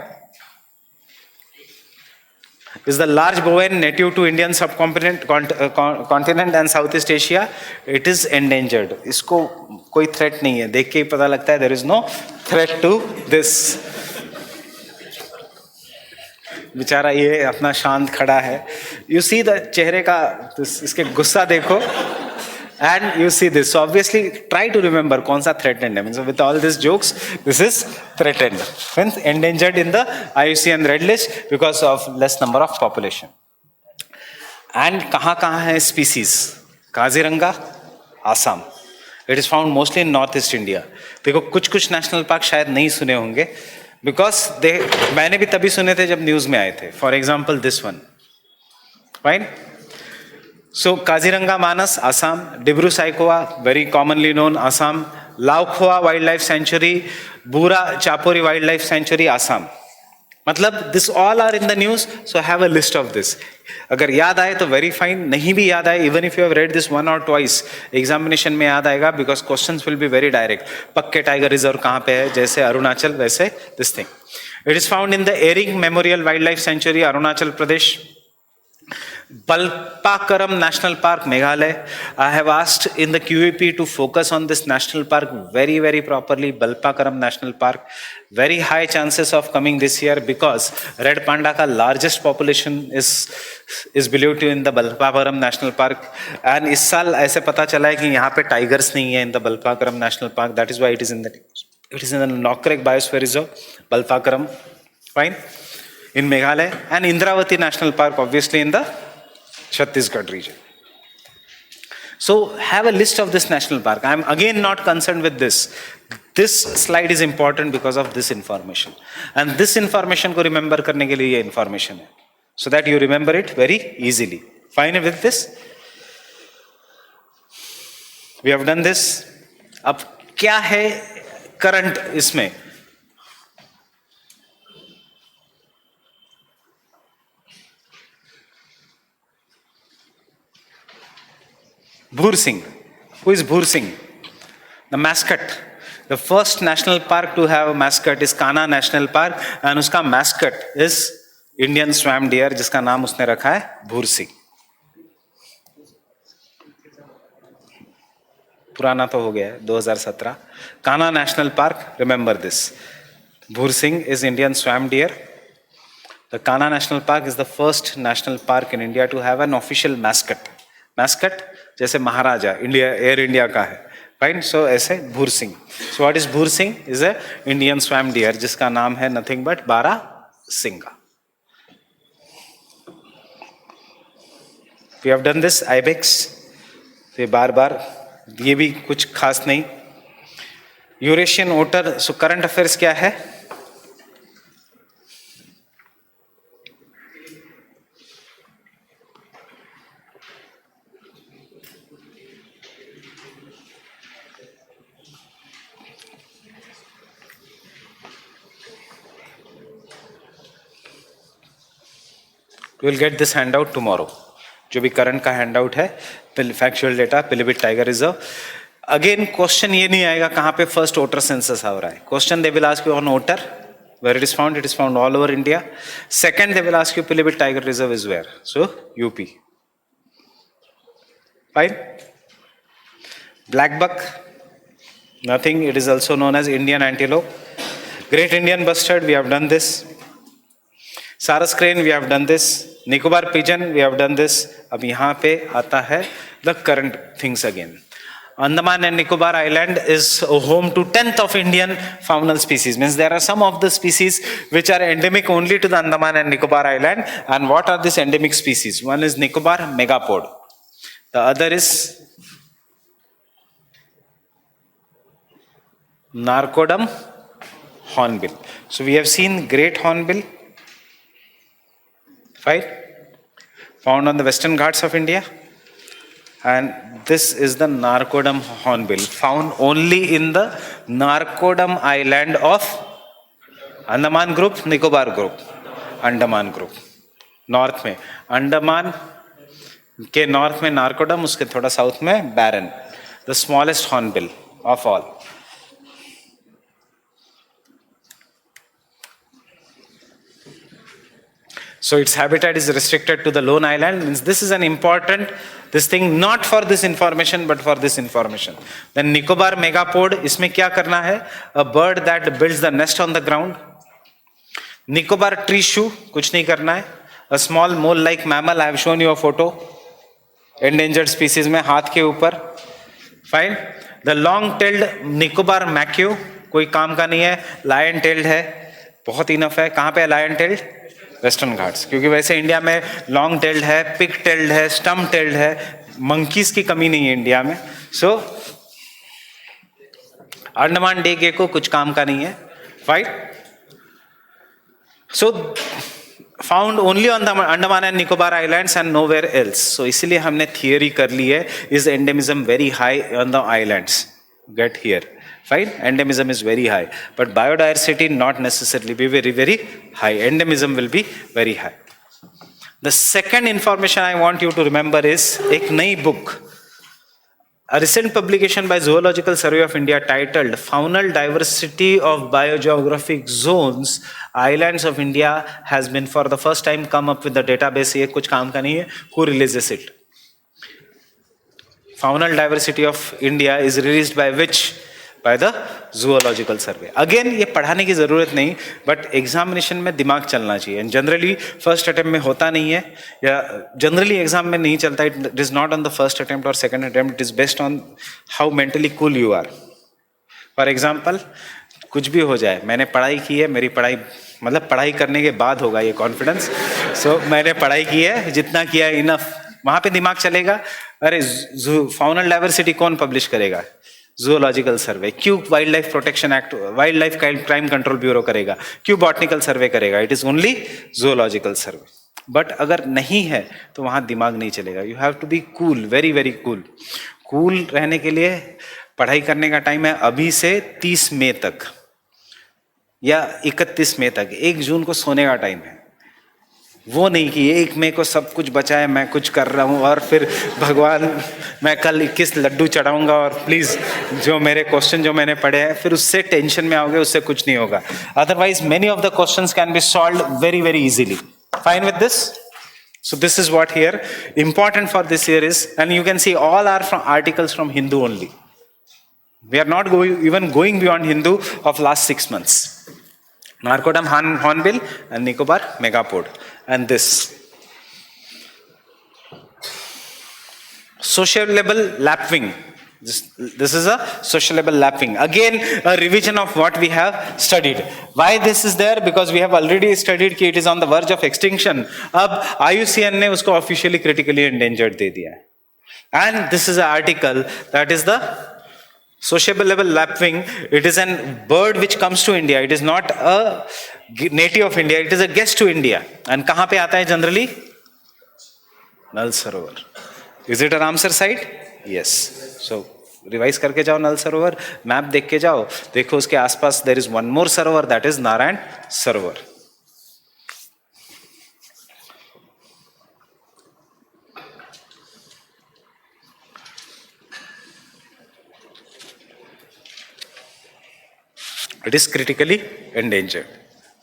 Is the large bovine native to Indian subcontinent continent and Southeast Asia. It is endangered. इसको कोई threat नहीं है, देख के ही पता लगता है there is no threat to this. बेचारा ये अपना शांत खड़ा है. You see the चेहरे का, इसके गुस्सा देखो. And you see this. So obviously try to remember कौन सा threatened है. So with all these jokes, this is threatened. Hence endangered in the IUCN red list because of less number of population. And कहाँ है species? Kaziranga, Assam. It is found mostly in Northeast India. देखो कुछ national park शायद नहीं सुने होंगे because मैंने भी तभी सुने थे जब न्यूज में आए थे. For example, this one. Fine. So Kaziranga Manas, Assam, Dibru Saikhowa, very commonly known, Assam, Laukhoa Wildlife Sanctuary, Bura Chapori Wildlife Sanctuary, Assam. मतलब this all are in the news, so have a list of this. अगर याद आए तो very fine, नहीं भी याद आए, even if you have read this 1 or twice, examination में याद आएगा because questions will be very direct. पक्के टाइगर रिजर्व कहाँ पे है, जैसे अरुणाचल वैसे this thing. It is found in the Ering Memorial Wildlife Sanctuary, Arunachal Pradesh. Balpakaram National Park, Meghalaya. I have asked in the QEP to focus on this national park very, very properly. Balpakaram National Park. Very high chances of coming this year because red panda ka largest population is believed to in the Balpakaram National Park. And इस साल ऐसे पता चला है कि यहाँ पे tigers नहीं है in the Balpakaram National Park. That is why it is in the Nokrek Biosphere Reserve, Balpakaram. Fine. In Meghalaya, and Indravati National Park, obviously in the Chhattisgarh region. So have a list of this national park. I am again not concerned with this. This slide is important because of this information. And this information को remember करने के लिए ये information है. So that you remember it very easily. Fine with this? We have done this. अब क्या है current इसमें? Bhur Singh. Who is Bhur Singh? The mascot. The first national park to have a mascot is Kanha National Park, and उसका mascot is Indian swam deer, जिसका नाम उसने रखा है Bhur Singh. पुराना तो हो गया है 2017. Kanha National Park, remember this. Bhur Singh is Indian swam deer. The Kanha National Park is the first national park in India to have an official mascot. Mascot जैसे महाराजा इंडिया एयर इंडिया का है. Fine. सो ऐसे भूर सिंह. सो what is Bhoor Singh? Is a Indian swamp deer जिसका नाम है nothing but barasingha. We have done this ibex, ये बार बार, ये भी कुछ खास नहीं. Eurasian otter. So current affairs क्या है? You will get this handout tomorrow. जो भी करंट का हैंडआउट है, factual data, Pilibhit tiger reserve. Again question ये नहीं आएगा कहाँ पे फर्स्ट वोटर सेंसस हो रहा है. Question they will ask you on voter, where it is found all over India. Second, they will ask you Pilibhit Tiger Reserve is where? So UP. Fine. Black buck, nothing. It is also known as Indian antelope. Great Indian bustard, we have done this. Sarus crane, we have done this. Nicobar pigeon, we have done this. अब यहाँ पे आता है the current things again. Andaman and Nicobar Island is home to 10th of Indian faunal species. Means there are some of the species which are endemic only to the Andaman and Nicobar Island. And what are these endemic species? One is Nicobar megapode. The other is Narcodum hornbill. So we have seen great hornbill, right? Found on the western Ghats of India. And this is the Narcodum hornbill, found only in the Narcodum island of Andaman group, Nicobar group, Andaman group. North में अंडमान के north में नारकोडम, उसके थोड़ा south में Barren. The smallest hornbill of all. So its habitat is restricted to the lone island. Means this is an important this thing, not for this information but for this information. Then Nicobar megapode, इसमें क्या करना है? A bird that builds the nest on the ground. Nicobar tree shrew, कुछ नहीं करना है. A small mole-like mammal. I have shown you a photo. Endangered species में हाथ के ऊपर. Fine. The long-tailed Nicobar macaque, कोई काम का नहीं है. Lion-tailed है, बहुत इनफ है. कहाँ पे है lion-tailed? वेस्टर्न घाट्स. क्योंकि वैसे इंडिया में लॉन्ग टेल्ड है, पिक टेल्ड है, स्टम्प टेल्ड है, मंकीज की कमी नहीं है इंडिया में. सो अंडमान डे गेको कुछ काम का नहीं है. Right. So found only on the Andaman and Nicobar islands and nowhere else. So इसीलिए हमने थियरी कर ली है, is endemism very high on the islands. Get here. Fine, endemism is very high, but biodiversity not necessarily be very, very high. Endemism will be very high. The second information I want you to remember is एक नई book, a recent publication by Zoological Survey of India titled Faunal Diversity of Biogeographic Zones, Islands of India has been for the first time come up with the database. ये कुछ काम का नहीं है. Who releases it? Faunal Diversity of India is released by which? By the Zoological Survey. Again, ये पढ़ाने की जरूरत नहीं, बट एग्जामिनेशन में दिमाग चलना चाहिए. एंड जनरली फर्स्ट अटेम्प्ट में होता नहीं है, या जनरली एग्जाम में नहीं चलता. It is not on the first attempt और second attempt. It is based on how mentally cool you are. For example, कुछ भी हो जाए, मैंने पढ़ाई की है, मेरी पढ़ाई मतलब पढ़ाई करने के बाद होगा ये कॉन्फिडेंस. सो मैंने पढ़ाई की है, जितना किया है इनफ. वहां पे दिमाग चलेगा, अरे फाउनल डाइवर्सिटी कौन पब्लिश करेगा? Zoological survey. क्यों wild life protection act, wild life crime control bureau करेगा? क्यों बॉटनिकल सर्वे करेगा? It is only zoological survey. But अगर नहीं है तो वहां दिमाग नहीं चलेगा. You have to be cool, very very cool. Cool रहने के लिए पढ़ाई करने का टाइम है अभी से 30 मई तक या 31 मई तक. 1 जून को सोने का टाइम है. वो नहीं कि 1 मई को सब कुछ बचा है, मैं कुछ कर रहा हूँ और फिर भगवान मैं कल 21 लड्डू चढ़ाऊंगा और प्लीज जो मेरे क्वेश्चन जो मैंने पढ़े हैं, फिर उससे टेंशन में आओगे, उससे कुछ नहीं होगा. Otherwise many of the questions can be solved very very easily. Fine with this. So this is what here important for this year is, and you can see all are from articles from Hindu only. We are not even going beyond Hindu of last 6 months. Narcodum hornbill and Nicobar megapode. And this sociable lapwing, This is a sociable lapping. Again, a revision of what we have studied. Why this is there? Because we have already studied कि it is on the verge of extinction. अब IUCN ने उसको officially critically endangered दे दिया है. And this is an article that is the sociable lapwing. It is a bird which comes to India. It is not a native of India. It is a guest to India. And कहाँ पे आता है generally? Nal Sarovar. Is it a Ramsar site? Yes. So revise करके जाओ नल सरोवर, map देख के जाओ, देखो उसके आसपास there is one more Sarovar, that is Narayan Sarovar. It is critically endangered.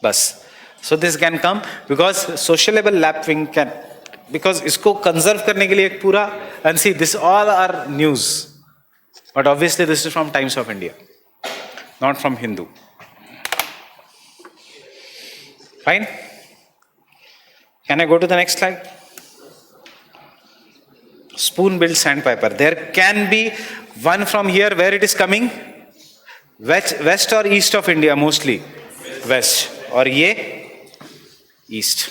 बस. So this can come because sociable lapwing can, because इसको कंजर्व करने के लिए एक पूरा, and see this all are news, but obviously this is from Times of India, not from Hindu. Fine. Can I go to the next slide? Spoon-billed sandpiper. There can be one from here. Where it is coming? West or east of India? Mostly west. और ये east.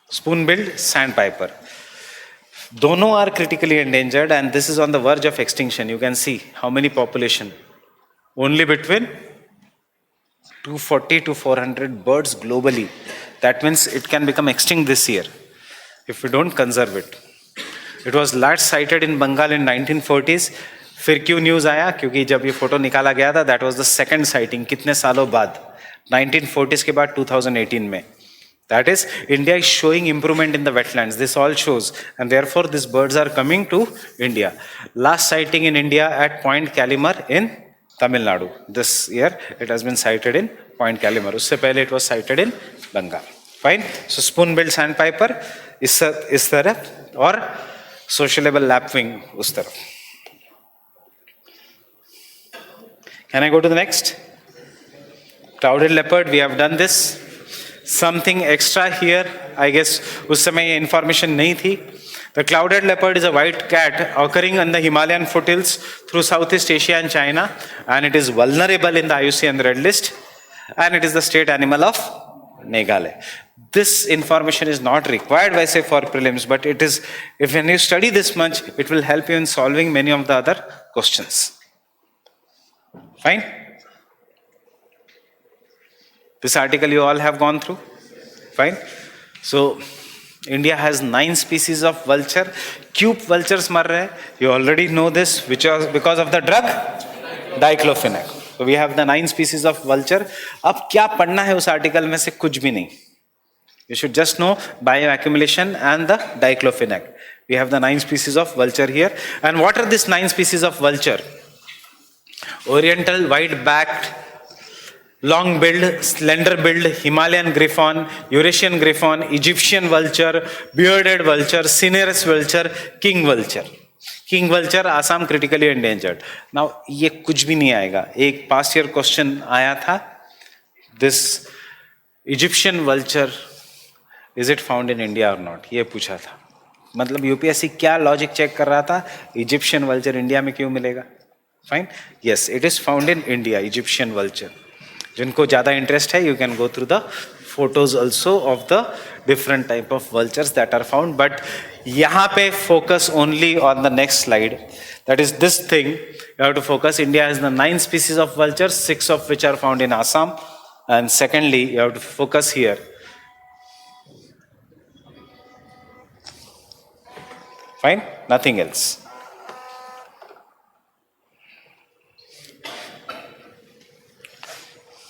Spoon-billed sandpiper. Dono are critically endangered, and this is on the verge of extinction. You can see how many population. Only between 240 to 400 birds globally. That means it can become extinct this year if we don't conserve it. It was last sighted in Bengal in 1940s. फिर क्यों news आया? क्योंकि जब ये photo निकाला गया था, that was the second sighting. कितने सालों बाद? 1940s के बाद 2018 में. That is, India is showing improvement in the wetlands. This all shows, and therefore these birds are coming to India. Last sighting in India at Point Calimar in Tamil Nadu. This year it has been sighted in Point Calimar. उससे पहले it was sighted in Bengal. Fine. So spoon-billed sandpiper इस तरफ और sociable lapwing उस तरफ. Can I go to the next? Clouded leopard. We have done this. Something extra here. I guess उस समय ये information नहीं थी. The clouded leopard is a white cat occurring in the Himalayan foothills through Southeast Asia and China, and it is vulnerable in the IUCN Red List, and it is the state animal of Meghalaya. This information is not required, I say, for prelims, but it is, if when you study this much, it will help you in solving many of the other questions. Fine? This article you all have gone through. Fine? So, India has 9 species of vulture. Cube vultures मर रहे हैं. You already know this, which is because of the drug diclofenac. So we have the 9 species of vulture. अब क्या पढ़ना है उस article में से? कुछ भी नहीं. You should just know bioaccumulation and the diclofenac. We have the 9 species of vulture here. And what are these 9 species of vulture? Oriental white-backed, long-billed, slender-billed, Himalayan griffon, Eurasian griffon, Egyptian vulture, bearded vulture, cinereous vulture, king vulture. King vulture, Assam critically endangered. Now, ये कुछ भी नहीं आएगा. एक past year question आया था. This Egyptian vulture, is it found in India or not? ये पूछा था. मतलब यूपीएससी क्या लॉजिक चेक कर रहा था? इजिप्शियन वल्चर इंडिया में क्यों मिलेगा? Fine. Yes, it is found in India, Egyptian vulture. जिनको ज़्यादा इंटरेस्ट है, you can go through the photos also of the different type of vultures that are found. But यहाँ पे focus only on the next slide, that is this thing. You have to focus. India has the 9 species of vultures, 6 of which are found in Assam. And secondly, you have to focus here. Fine? Nothing else.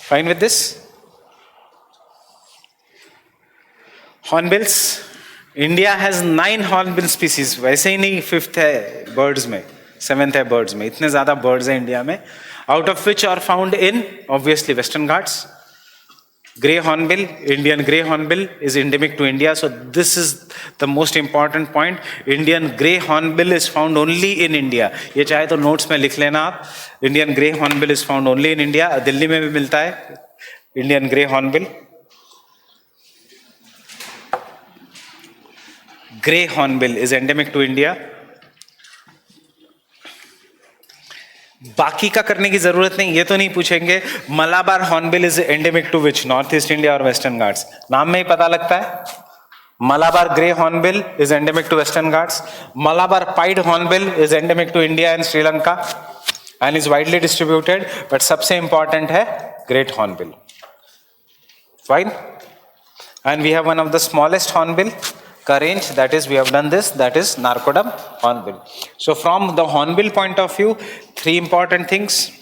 Fine with this? Hornbills. India has 9 hornbill species. वैसे ही नहीं 5th है birds में, 7th है birds में. इतने ज़्यादा birds हैं India में. Out of which are found in, obviously, Western Ghats. Grey hornbill, Indian grey hornbill is endemic to India. So this is the most important point. Indian grey hornbill is found only in India. ये चाहे तो notes में लिख लेना आप. Indian grey hornbill is found only in India. Delhi में भी मिलता है Indian grey hornbill. Grey hornbill is endemic to India. बाकी का करने की जरूरत नहीं, ये तो नहीं पूछेंगे Malabar hornbill is endemic to which, north east India और वेस्टर्न घाट्स, नाम में ही पता लगता है. Malabar grey hornbill is endemic to Western Ghats. Malabar pied hornbill is endemic to India and Sri Lanka and is widely distributed. But सबसे important है great hornbill. Fine. And we have one of the smallest hornbill का range. That is, we have done this. That is Narcodum hornbill. So from the hornbill point of view, three important things.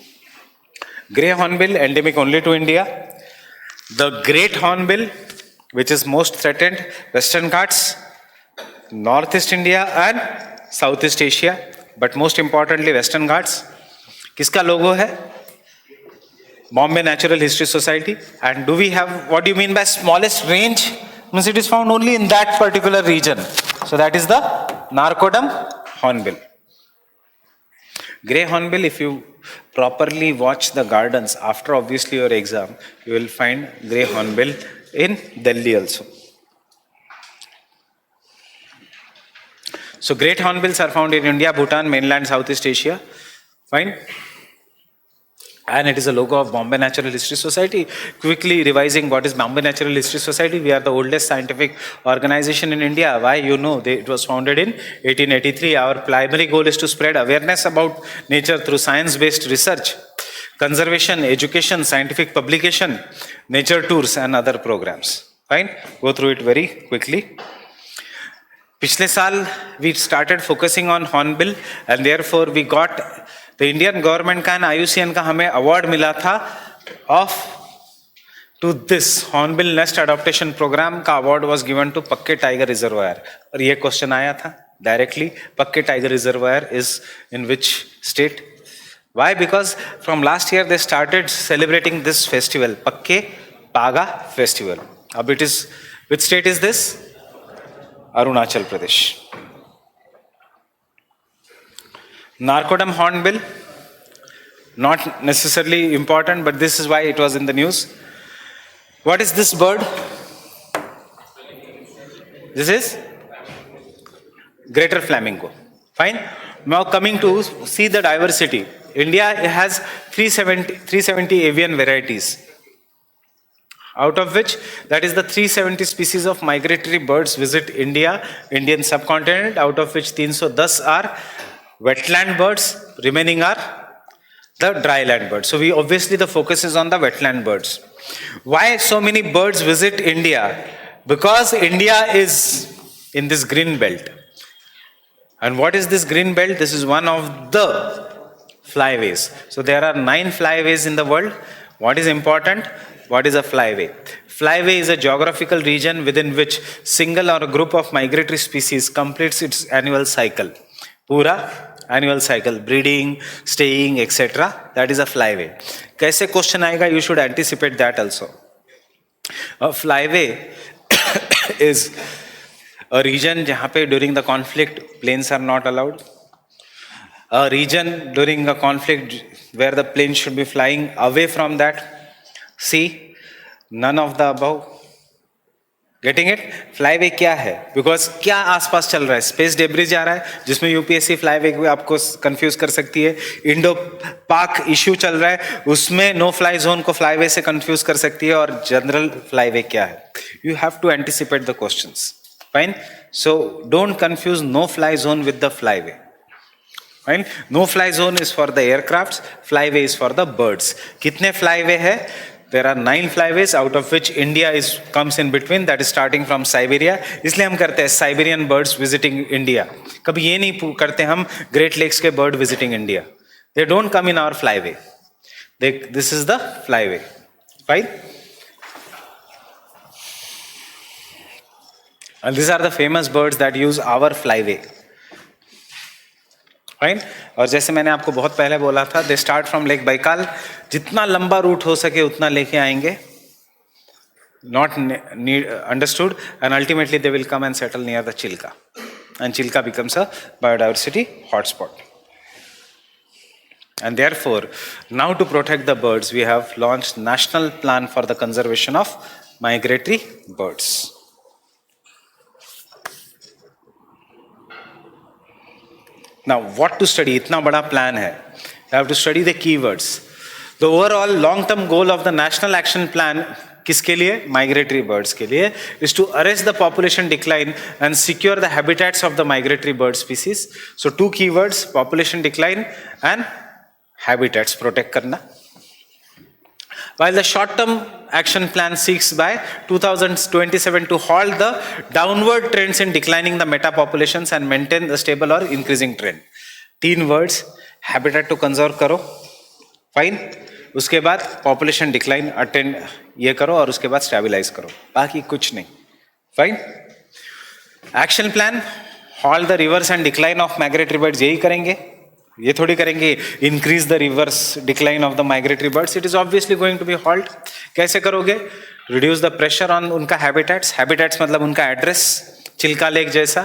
Grey hornbill endemic only to India. The great hornbill, which is most threatened, Western Ghats, Northeast India and Southeast Asia, but most importantly Western Ghats. किसका लोगो है? Bombay Natural History Society. And do we have, what do you mean by smallest range? Means it is found only in that particular region. So that is the Narcodum hornbill. Grey hornbill, if you properly watch the gardens after obviously your exam, you will find grey hornbill in Delhi also. So great hornbills are found in India, Bhutan, mainland Southeast Asia. Fine. And it is a logo of Bombay Natural History Society. Quickly revising what is Bombay Natural History Society. We are the oldest scientific organization in India. Why? You know, it was founded in 1883. Our primary goal is to spread awareness about nature through science-based research, conservation, education, scientific publication, nature tours and other programs. Fine. Go through it very quickly. पिछले साल we started focusing on hornbill and therefore we got the Indian government का and IUCN का हमें award मिला था of to this hornbill nest adaptation program का award was given to Pakke Tiger Reservoir. और ये question आया था directly, Pakke Tiger Reservoir is in which state? Why? Because from last year they started celebrating this festival, Pakke Paga festival. Ab it is, which state is this? Arunachal Pradesh. Narcodum hornbill, not necessarily important, but this is why it was in the news. What is this bird? This is greater flamingo. Fine. Now coming to see the diversity. India has 370 avian varieties. Out of which, that is the 370 species of migratory birds visit India, Indian subcontinent, out of which 310 are wetland birds, remaining are the dryland birds. So we obviously the focus is on the wetland birds. Why so many birds visit India? Because India is in this green belt. And what is this green belt? This is one of the flyways. So there are 9 flyways in the world. What is important? What is a flyway? Flyway is a geographical region within which single or a group of migratory species completes its annual cycle. Pura annual cycle, breeding, staying, etc. That is a flyway. कैसे question आएगा? You should anticipate that also. A flyway is a region जहाँ पे during the conflict planes are not allowed. A region during a conflict where the plane should be flying away from that. See, none of the above. Getting it? Flyway क्या है? Because क्या आसपास चल रहा है? Space debris जा रहा है, जिसमें UPSC flyway को आपको confuse कर सकती है. Indo-Pak issue चल रहा है, उसमें no fly zone को flyway से confuse कर सकती है. और general flyway क्या है? You have to anticipate the questions. Fine? So don't confuse no fly zone with the flyway. Fine? No fly zone is for the aircrafts, flyway is for the birds. कितने flyway है? There are 9 flyways, out of which India comes in between, that is starting from Siberia. इसलिए हम करते हैं Siberian birds visiting India. कभी ये नहीं करते हम Great Lakes के bird visiting India. They don't come in our flyway. This is the flyway. Fine? And these are the famous birds that use our flyway. Fine? और जैसे मैंने आपको बहुत पहले बोला था, they start from Lake Baikal. जितना लंबा रूट हो सके उतना लेके आएंगे. Not understood. And ultimately they will come and settle near the Chilka. And Chilka becomes a biodiversity hotspot. And therefore, now to protect the birds, we have launched National Plan for the Conservation of Migratory Birds. Now, what to study? इतना बड़ा plan है. You have to study the keywords. The overall long-term goal of the National Action Plan किसके लिए? Migratory birds के लिए, is to arrest the population decline and secure the habitats of the migratory bird species. So two keywords: population decline and habitats protect करना. While the short-term action plan seeks by 2027 to halt the downward trends in declining the meta populations and maintain the stable or increasing trend. 3 words: habitat to conserve करो, fine. उसके बाद population decline attend ये करो और उसके बाद stabilize करो, बाकी कुछ नहीं, fine. Action plan: halt the reverse and decline of migratory birds, यही करेंगे. ये थोड़ी करेंगे increase the reverse decline of the migratory birds. It is obviously going to be halt. कैसे करोगे? रिड्यूस द प्रेशर ऑन उनका हैबिटेट्स. हैबिटेट्स मतलब उनका एड्रेस, चिल्का लेक जैसा.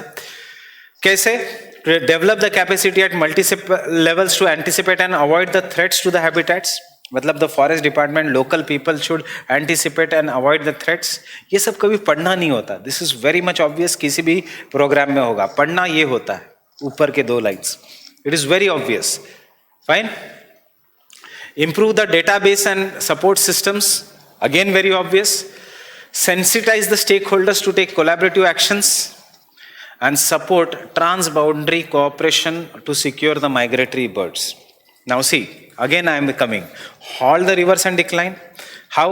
कैसे? Develop the capacity at multi levels to anticipate and avoid the threats to the habitats. मतलब the forest department, local people should anticipate and avoid the threats. ये सब कभी पढ़ना नहीं होता. This is very much obvious, किसी भी programme में होगा. पढ़ना ये होता है, ऊपर के 2 lines. It is very obvious. Fine. Improve the database and support systems. Again, very obvious. Sensitize the stakeholders to take collaborative actions and support transboundary cooperation to secure the migratory birds. Now see, again I am coming. Halt the reverse and decline. How?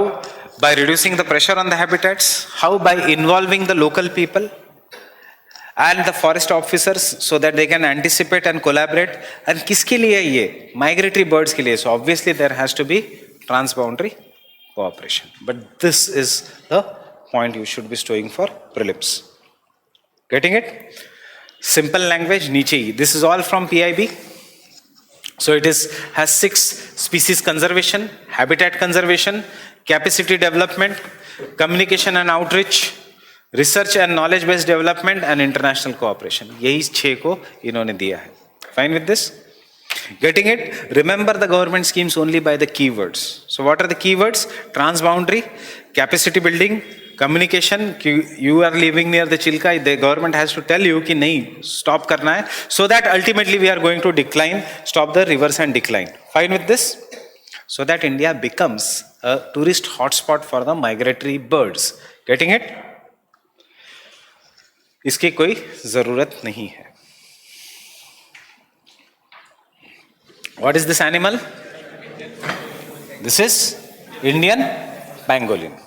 By reducing the pressure on the habitats. How? By involving the local people and the forest officers so that they can anticipate and collaborate. And किसके लिए ये? Migratory birds के लिए. So obviously there has to be transboundary cooperation. But this is the point you should be stowing for prelims. Getting it? Simple language, नीचे ही. This is all from PIB. So it has 6 species conservation, habitat conservation, capacity development, communication and outreach, research and knowledge based development and international cooperation. यही 6 को इन्होंने दिया है. Fine with this? Getting it? Remember the government schemes only by the keywords. So what are the keywords? Transboundary, capacity building, communication. You are living near the Chilka, the government has to tell you कि नहीं, stop करना है, so that ultimately we are going to decline, stop the rivers and decline. Fine with this? So that India becomes a tourist hotspot for the migratory birds. Getting it? इसकी कोई जरूरत नहीं है. What is this animal? This is Indian pangolin,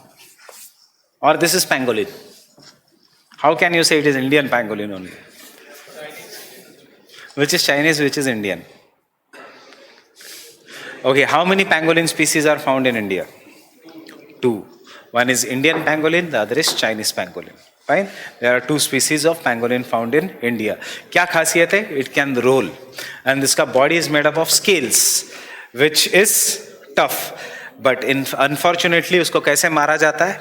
or this is pangolin. How can you say it is Indian pangolin only? Which is Chinese, which is Indian? Okay, how many pangolin species are found in India? 2. One is Indian pangolin, the other is Chinese pangolin. Fine. There are 2 species of pangolin found in India. क्या खासियत है? It can roll, and इसका body is made up of scales, which is tough. But unfortunately, उसको कैसे मारा जाता है?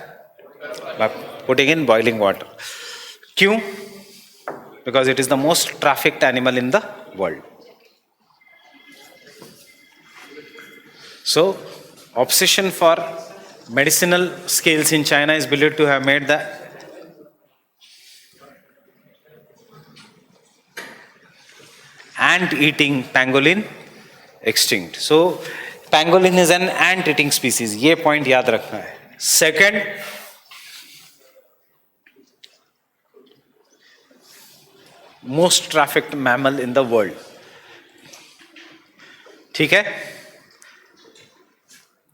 By putting in boiling water. क्यों? Because it is the most trafficked animal in the world. So, obsession for medicinal scales in China is believed to have made the ant-eating pangolin extinct. So, pangolin is an ant-eating species. ये point याद रखना है. Second, most trafficked mammal in the world. ठीक है?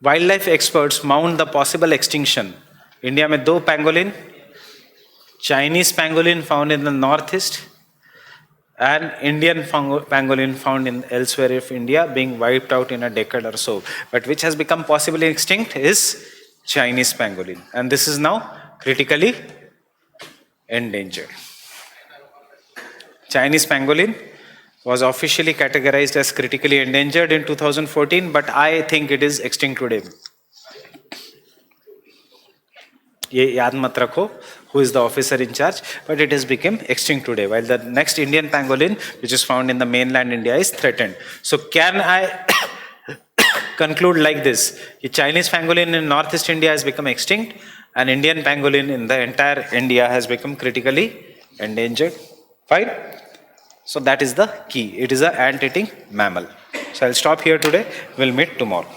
Wildlife experts mount the possible extinction. India में 2 pangolin, Chinese pangolin found in the northeast, and Indian pangolin found in elsewhere of India being wiped out in a decade or so. But which has become possibly extinct is Chinese pangolin, and this is now critically endangered. Chinese pangolin was officially categorized as critically endangered in 2014, but I think it is extinct today. ये याद मत रखो who is the officer in charge, but it has become extinct today, while the next Indian pangolin, which is found in the mainland India, is threatened. So can I conclude like this: Chinese pangolin in northeast India has become extinct, and Indian pangolin in the entire India has become critically endangered? Fine. So that is the key. It is a ant-eating mammal. So I'll stop here today. We'll meet tomorrow.